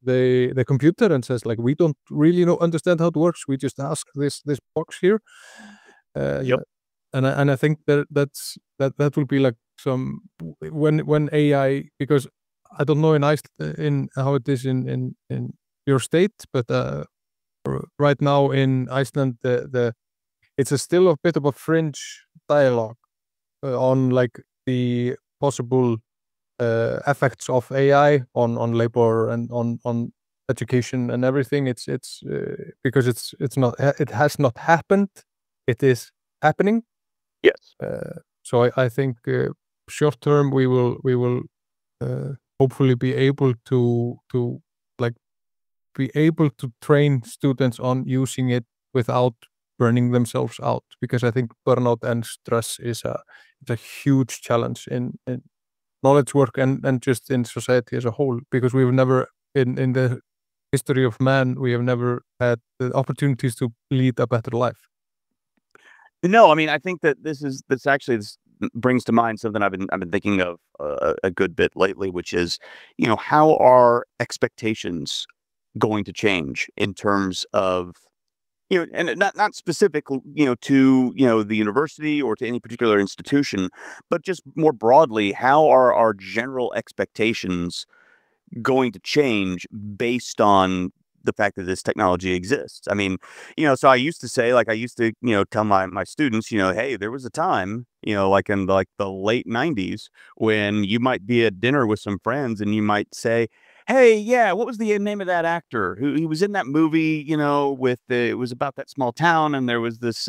the computer and says like, we don't really understand how it works, we just ask this box here.
Yep.
And I think that will be like some when AI, because I don't know in how it is in your state, but right now in Iceland, it's still a bit of a fringe dialogue on like the possible effects of AI on labor and on education and everything. It's because it has not happened. It is happening.
Yes.
So I think short term we will hopefully be able to like be able to train students on using it without burning themselves out, because I think burnout and stress is a huge challenge in knowledge work and just in society as a whole, because we've never in the history of man, we have never had the opportunities to lead a better life.
No, I mean, I think that this brings to mind something I've been thinking of a good bit lately, which is, how are expectations going to change in terms of, and not specific, to, the university or to any particular institution, but just more broadly, how are our general expectations going to change based on the fact that this technology exists? I mean, so I used to say, like, tell my students, hey, there was a time, like in like the late 90s, when you might be at dinner with some friends and you might say, hey, yeah, what was the name of that actor who was in that movie, it was about that small town, and there was this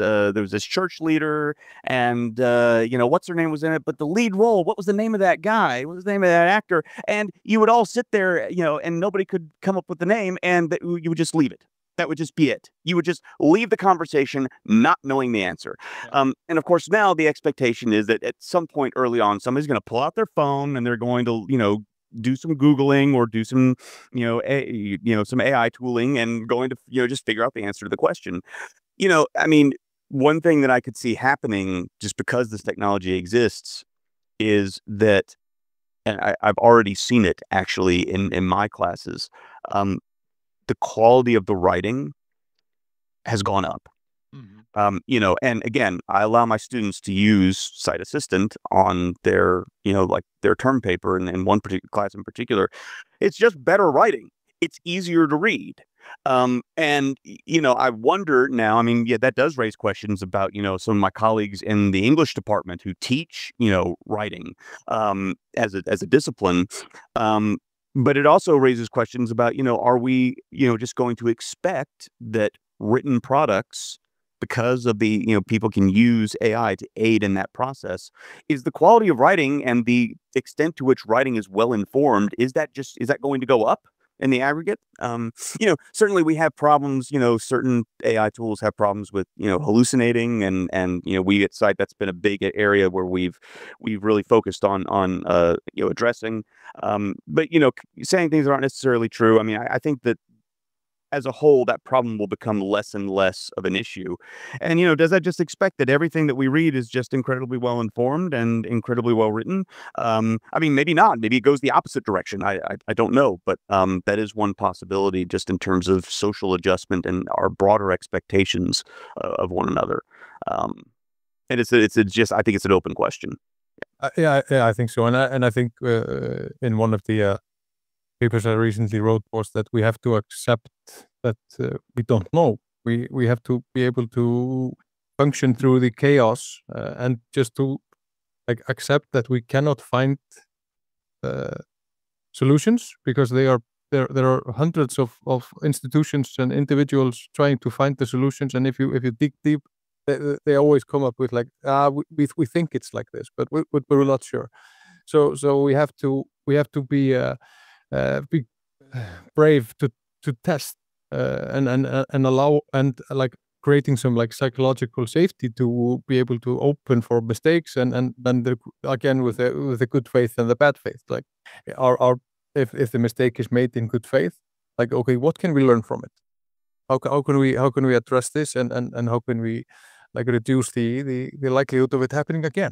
church leader, and what's her name was in it, but the lead role, what was the name of that guy? What was the name of that actor? And you would all sit there, and nobody could come up with the name, and you would just leave it. That would just be it. You would just leave the conversation not knowing the answer.
Yeah.
And of course, now the expectation is that at some point early on, somebody's going to pull out their phone and they're going to, do some Googling or do some, some AI tooling, and going to, just figure out the answer to the question. I mean, one thing that I could see happening just because this technology exists is that, and I've already seen it actually in my classes, the quality of the writing has gone up.
Mm-hmm.
And again, I allow my students to use Scite Assistant on their, like their term paper, and in one particular class in particular, it's just better writing. It's easier to read. And, I wonder now, I mean, yeah, that does raise questions about, some of my colleagues in the English department who teach, writing, as a discipline. But it also raises questions about, are we, just going to expect that written products because of the, people can use AI to aid in that process, is the quality of writing and the extent to which writing is well informed, is that going to go up in the aggregate? Certainly we have problems, certain AI tools have problems with, hallucinating and we at Scite, that's been a big area where we've really focused on addressing. But, saying things that aren't necessarily true. I mean, I think that as a whole, that problem will become less and less of an issue. And, does that just expect that everything that we read is just incredibly well informed and incredibly well written? I mean, maybe not. Maybe it goes the opposite direction. I don't know. But that is one possibility just in terms of social adjustment and our broader expectations of one another. And it's just, I think it's an open question.
Yeah, I think so. And I think in one of the papers I recently wrote was that we have to accept that we don't know. We have to be able to function through the chaos and just to accept that we cannot find solutions, because there are hundreds of institutions and individuals trying to find the solutions, and if you dig deep, they always come up with we think it's like this, but we're not sure. So we have to be brave to test and allow, and creating some psychological safety to be able to open for mistakes and then again with the good faith and the bad faith. If the mistake is made in good faith, okay, what can we learn from it? How can we address this and how can we reduce the likelihood of it happening again?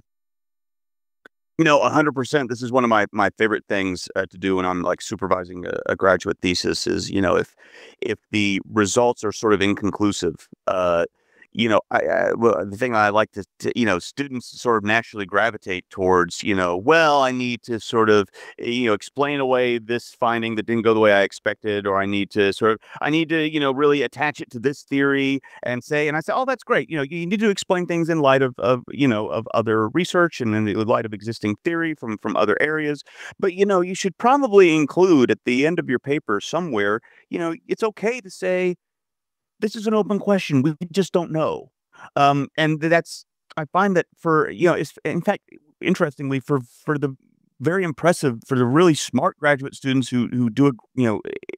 100%. This is one of my favorite things to do when I'm supervising a graduate thesis is, if the results are sort of inconclusive, the thing I like to students sort of naturally gravitate towards, well, I need to sort of, explain away this finding that didn't go the way I expected, or I need to really attach it to this theory and I say, oh, that's great. You need to explain things in light of other research and in the light of existing theory from other areas. But, you should probably include at the end of your paper somewhere, it's okay to say, this is an open question. We just don't know. And I find that it's, in fact, interestingly, for the really smart graduate students who do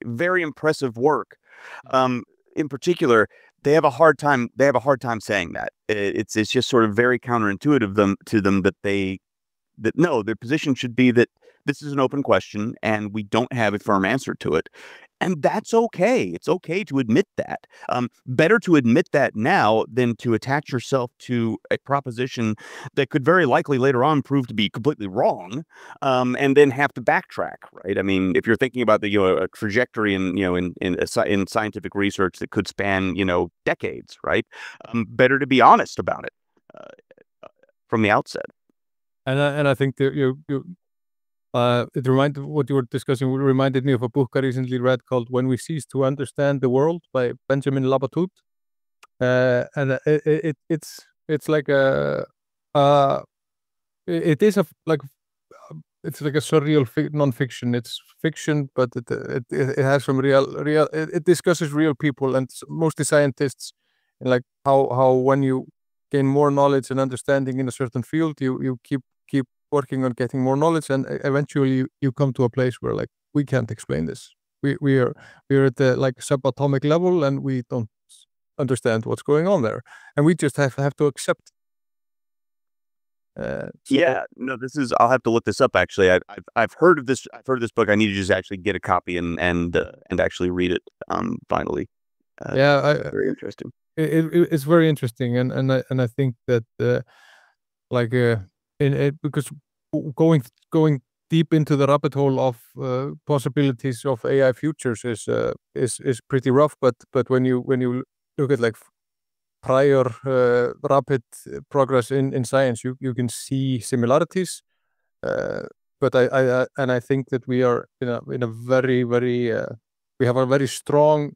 very impressive work, in particular, they have a hard time saying that. It's just sort of very counterintuitive to them that no, their position should be that this is an open question and we don't have a firm answer to it. And that's okay. It's okay to admit that. Better to admit that now than to attach yourself to a proposition that could very likely later on prove to be completely wrong, and then have to backtrack, right? I mean, if you're thinking about a trajectory in scientific research that could span decades, right? Better to be honest about it from the outset.
And I think that what you were discussing reminded me of a book I recently read called "When We Cease to Understand the World" by Benjamin Labatut, and it's like it's like a surreal non-fiction. It's fiction, but it has some real. It discusses real people and mostly scientists, and how when you gain more knowledge and understanding in a certain field, you keep working on getting more knowledge, and eventually you come to a place where we can't explain this. We're at the subatomic level, and we don't understand what's going on there, and we just have to accept.
Yeah, no, I'll have to look this up. Actually, I've heard of this. I've heard of this book. I need to just actually get a copy and actually read it. Finally. Very interesting.
It's very interesting, and I think that because going deep into the rabbit hole of possibilities of AI futures is pretty rough. But when you look at prior rapid progress in science, you can see similarities. But I think that we are in a very we have a very strong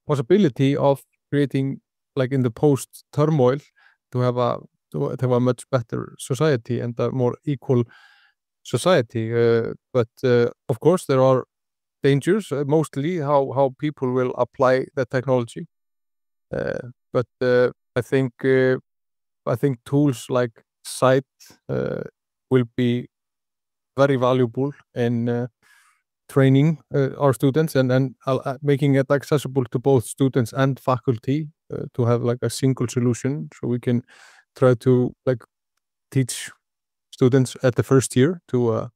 possibility of creating in the post turmoil to have a much better society and a more equal society. But of course there are dangers, mostly how people will apply the technology. But I think tools like Scite will be very valuable in training our students and making it accessible to both students and faculty to have like a single solution, so we can try to like teach students at the first year to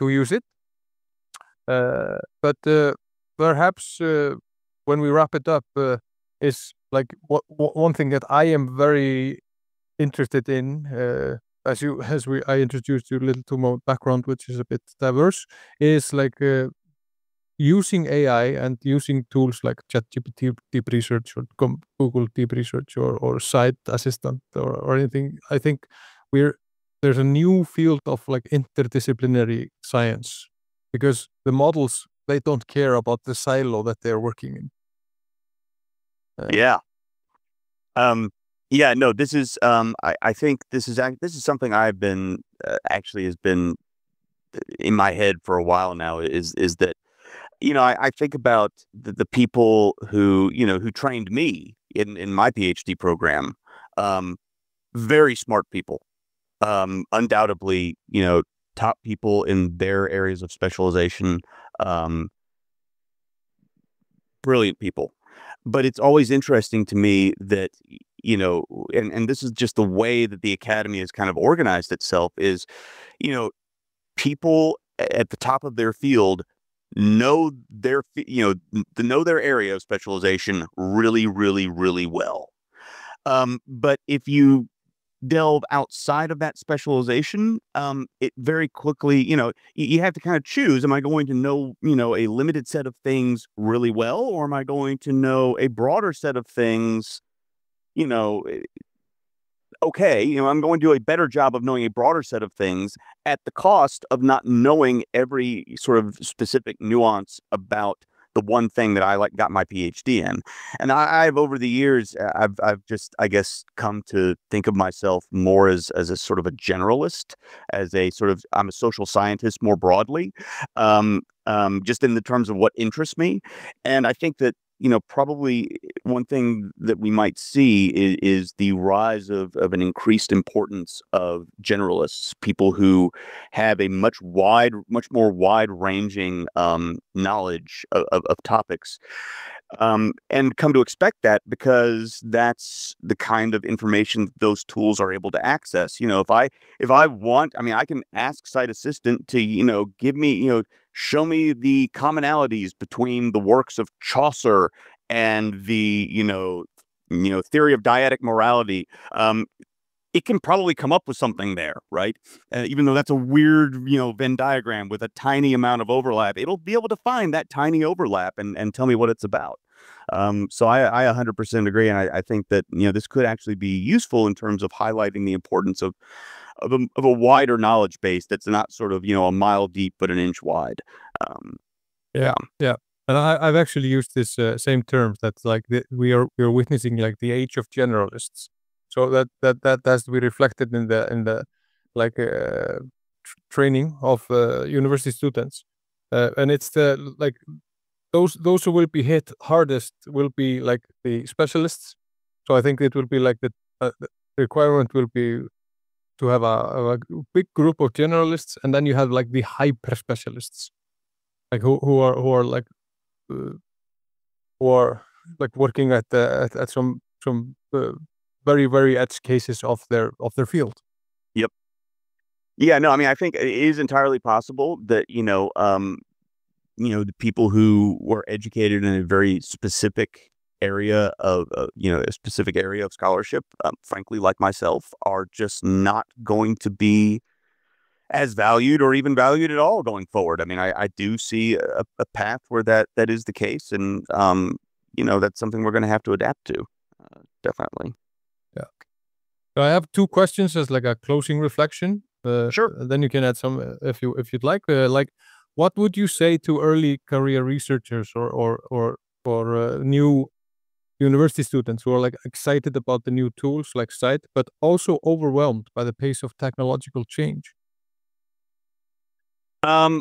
use it. But perhaps when we wrap it up, is like one thing that I am very interested in, I introduced you a little to my background, which is a bit diverse, is like using AI and using tools like ChatGPT Deep Research or Google Deep Research or Scite Assistant or anything. I think there's a new field of like interdisciplinary science, because the models, they don't care about the silo that they're working in.
No, this is I think this is something I've been actually has been in my head for a while now, is that I think about the people who trained me in my PhD program. Very smart people, undoubtedly, top people in their areas of specialization, brilliant people. But it's always interesting to me that, and this is just the way that the academy has kind of organized itself, is, people at the top of their field know their area of specialization really, really, really well. But if you delve outside of that specialization, it very quickly, you have to kind of choose, am I going to know, a limited set of things really well, or am I going to know a broader set of things, okay, I'm going to do a better job of knowing a broader set of things at the cost of not knowing every sort of specific nuance about the one thing that I got my PhD in. And I've over the years, I've just, I guess, come to think of myself more as a sort of a generalist, as a sort of, I'm a social scientist more broadly, just in the terms of what interests me. And I think that, probably one thing that we might see is the rise of an increased importance of generalists, people who have a much more wide-ranging knowledge of topics, and come to expect that, because that's the kind of information those tools are able to access. If I want, I can ask Scite Assistant to, give me, show me the commonalities between the works of Chaucer and the, theory of dyadic morality. It can probably come up with something there, right? Even though that's a weird, Venn diagram with a tiny amount of overlap, it'll be able to find that tiny overlap and tell me what it's about. So I 100% agree, and I think that this could actually be useful in terms of highlighting the importance of a wider knowledge base that's not sort of a mile deep but an inch wide.
Yeah. And I've actually used this same terms, that's like we are witnessing like the age of generalists. So that has to be reflected in the like training of university students, and it's the like those who will be hit hardest will be like the specialists. So I think it will be like the requirement will be to have a big group of generalists, and then you have like the hyper specialists, like who are like working at some very, very edge cases of their field.
Yep. Yeah, no, I think it is entirely possible that, the people who were educated in a very specific area of, a specific area of scholarship, frankly, like myself, are just not going to be as valued or even valued at all going forward. I do see a path where that is the case, and, that's something we're going to have to adapt to, definitely.
Yeah. So I have two questions as like a closing reflection.
Sure.
Then you can add some if you'd like. Like, what would you say to early career researchers or new university students who are like excited about the new tools like Scite, but also overwhelmed by the pace of technological change?
I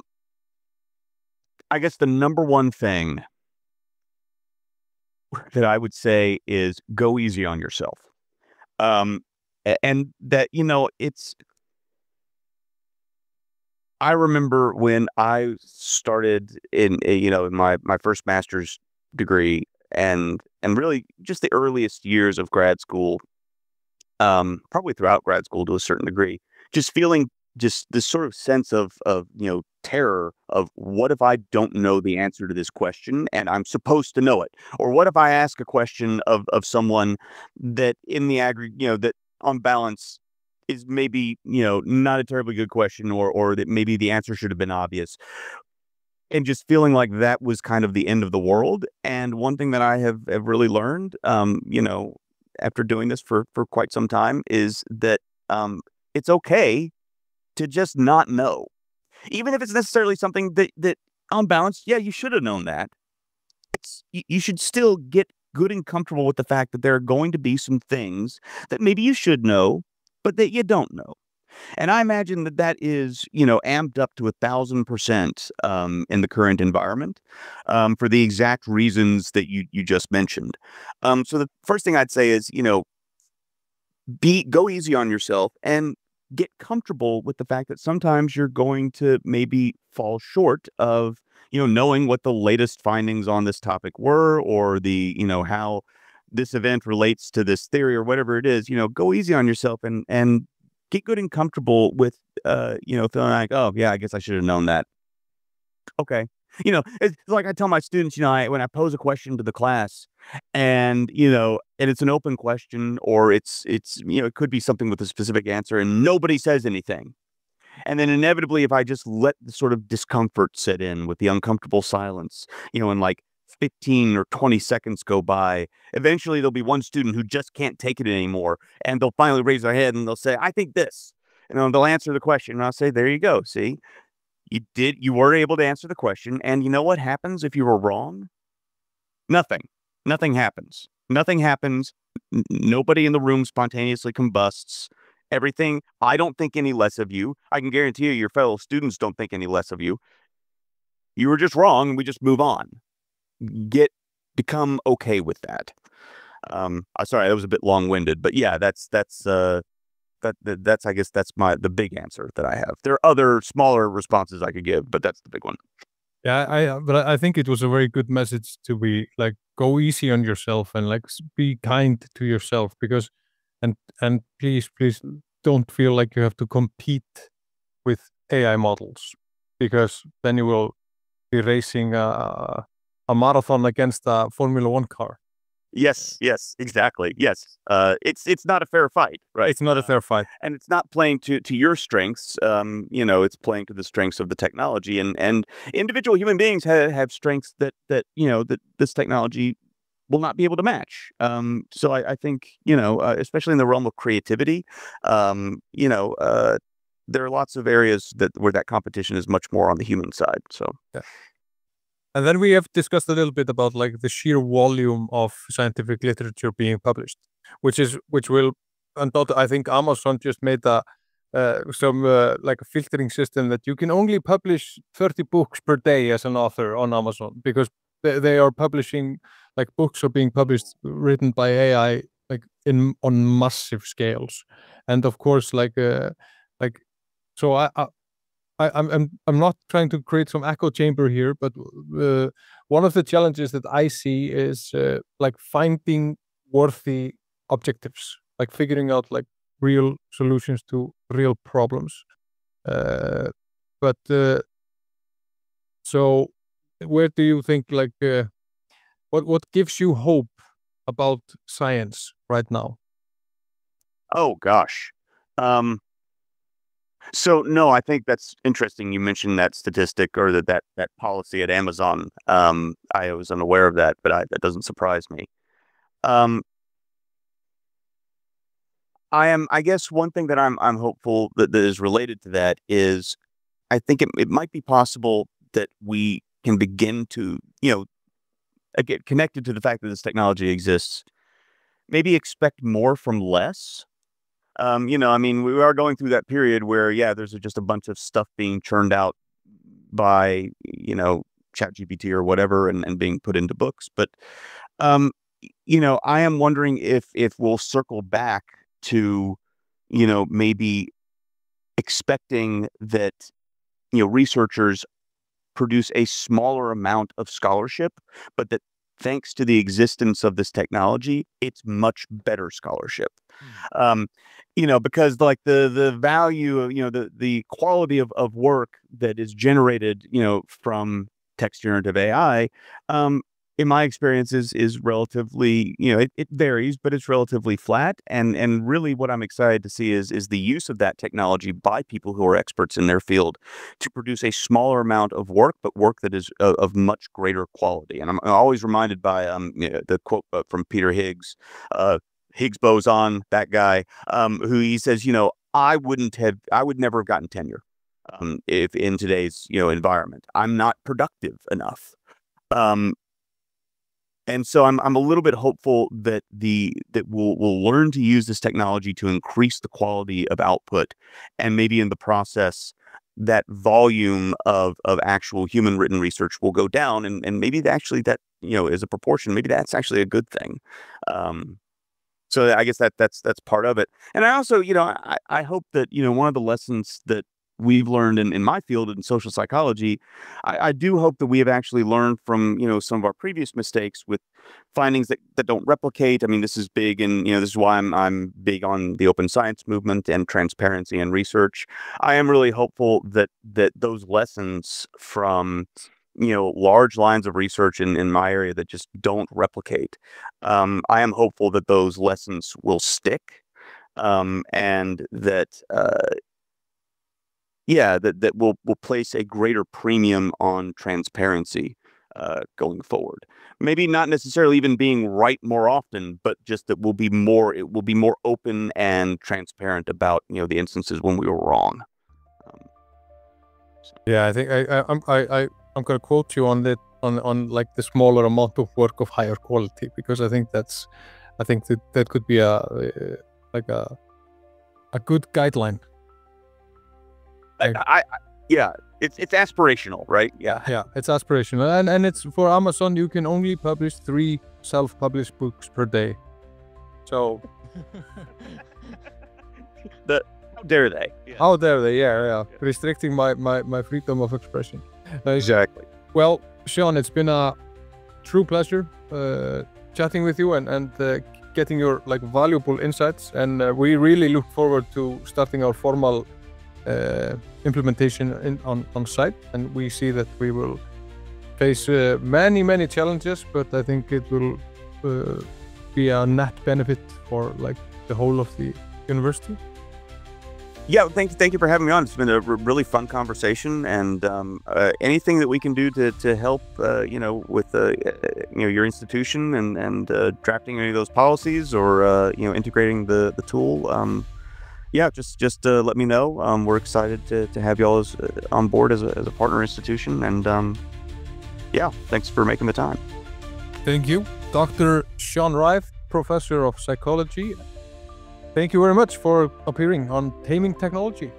guess the number one thing that I would say is go easy on yourself. And that, I remember when I started in my first master's degree and really just the earliest years of grad school, probably throughout grad school to a certain degree, just feeling just this sort of sense of terror of what if I don't know the answer to this question and I'm supposed to know it? Or what if I ask a question of someone that in the aggregate, that on balance is maybe, not a terribly good question, or that maybe the answer should have been obvious. And just feeling like that was kind of the end of the world. And one thing that I have really learned, after doing this for quite some time is that it's okay to just not know. Even if it's necessarily something that on balance, yeah, you should have known that. You should still get good and comfortable with the fact that there are going to be some things that maybe you should know, but that you don't know. And I imagine that is, amped up to 1,000% in the current environment for the exact reasons that you just mentioned. So the first thing I'd say is, go easy on yourself and get comfortable with the fact that sometimes you're going to maybe fall short of, knowing what the latest findings on this topic were, or the, how this event relates to this theory or whatever it is. Go easy on yourself and get good and comfortable with, feeling like, oh yeah, I guess I should have known that. Okay. It's like I tell my students, when I pose a question to the class and, and it's an open question, or it's, it could be something with a specific answer and nobody says anything. And then inevitably, if I just let the sort of discomfort set in with the uncomfortable silence, and like 15 or 20 seconds go by, eventually there'll be one student who just can't take it anymore. And they'll finally raise their head and they'll say, I think this. And they'll answer the question. And I'll say, there you go. See, you were able to answer the question. And you know what happens if you were wrong? Nothing happens. Nothing happens. Nobody in the room spontaneously combusts. Everything, I don't think any less of you. I can guarantee you your fellow students don't think any less of you. You were just wrong, and we just move on. Become okay with that. Sorry, that was a bit long-winded, but yeah, that's I guess that's the big answer that I have. There are other smaller responses I could give, but that's the big one.
Yeah, but I think it was a very good message to be like, go easy on yourself and like be kind to yourself, because and please don't feel like you have to compete with AI models, because then you will be racing a marathon against a Formula One car.
Yes, exactly. Yes. It's not a fair fight, right?
It's not a fair fight.
And it's not playing to your strengths. It's playing to the strengths of the technology, and individual human beings have strengths that this technology will not be able to match. So I think, especially in the realm of creativity, there are lots of areas where that competition is much more on the human side. So,
yeah. And then we have discussed a little bit about like the sheer volume of scientific literature being published, which will I think Amazon just made some like a filtering system that you can only publish 30 books per day as an author on Amazon, because they are publishing, like, books are being published written by AI like on massive scales. And of course, so I'm not trying to create some echo chamber here, but one of the challenges that I see is like finding worthy objectives, like figuring out like real solutions to real problems. So where do you think, like, what gives you hope about science right now?
Oh gosh. So no, I think that's interesting. You mentioned that statistic, or that policy at Amazon. I was unaware of that, but that doesn't surprise me. I guess one thing that I'm hopeful that is related to that is, I think it might be possible that we can begin to, get connected to the fact that this technology exists, maybe expect more from less. I mean, we are going through that period where, yeah, there's just a bunch of stuff being churned out by, ChatGPT or whatever, and being put into books. But I am wondering if we'll circle back to, maybe expecting that, researchers produce a smaller amount of scholarship, but that thanks to the existence of this technology, it's much better scholarship. Because like the value of, the quality of work that is generated, from text generative AI, in my experience is relatively, it varies, but it's relatively flat. And really what I'm excited to see is the use of that technology by people who are experts in their field to produce a smaller amount of work, but work that is of much greater quality. And I'm always reminded by the quote from Peter Higgs, Higgs boson, that guy, who he says, I would never have gotten tenure if in today's, environment. I'm not productive enough. And so I'm a little bit hopeful that we'll learn to use this technology to increase the quality of output, and maybe in the process that volume of actual human written research will go down, and maybe actually that is a proportion. Maybe that's actually a good thing. So I guess that's part of it. And I also I hope that one of the lessons that we've learned in my field in social psychology, I do hope that we have actually learned from, some of our previous mistakes with findings that don't replicate. I mean, this is big, and, this is why I'm big on the open science movement and transparency and research. I am really hopeful that those lessons from, large lines of research in my area that just don't replicate, I am hopeful that those lessons will stick, and that, that we'll place a greater premium on transparency going forward. Maybe not necessarily even being right more often, but just that it will be more open and transparent about the instances when we were wrong.
Yeah, I think I'm gonna quote you on that on like the smaller amount of work of higher quality, because I think that could be a good guideline.
It's aspirational, right?
Yeah, it's aspirational, and it's for Amazon. You can only publish 3 self-published books per day. So,
how dare they?
How dare they? Yeah. Restricting my freedom of expression.
Exactly.
Well, Sean, it's been a true pleasure chatting with you and getting your valuable insights, and we really look forward to starting our formal implementation on Scite, and we see that we will face many challenges, but I think it will be a net benefit for the whole of the university.
Yeah, thank you for having me on. It's been a really fun conversation, and anything that we can do to help with your institution and drafting any of those policies or integrating the tool. Just let me know. We're excited to have y'all on board as a partner institution, and thanks for making the time.
Thank you, Dr. Sean Rife, Professor of Psychology. Thank you very much for appearing on Taming Technology.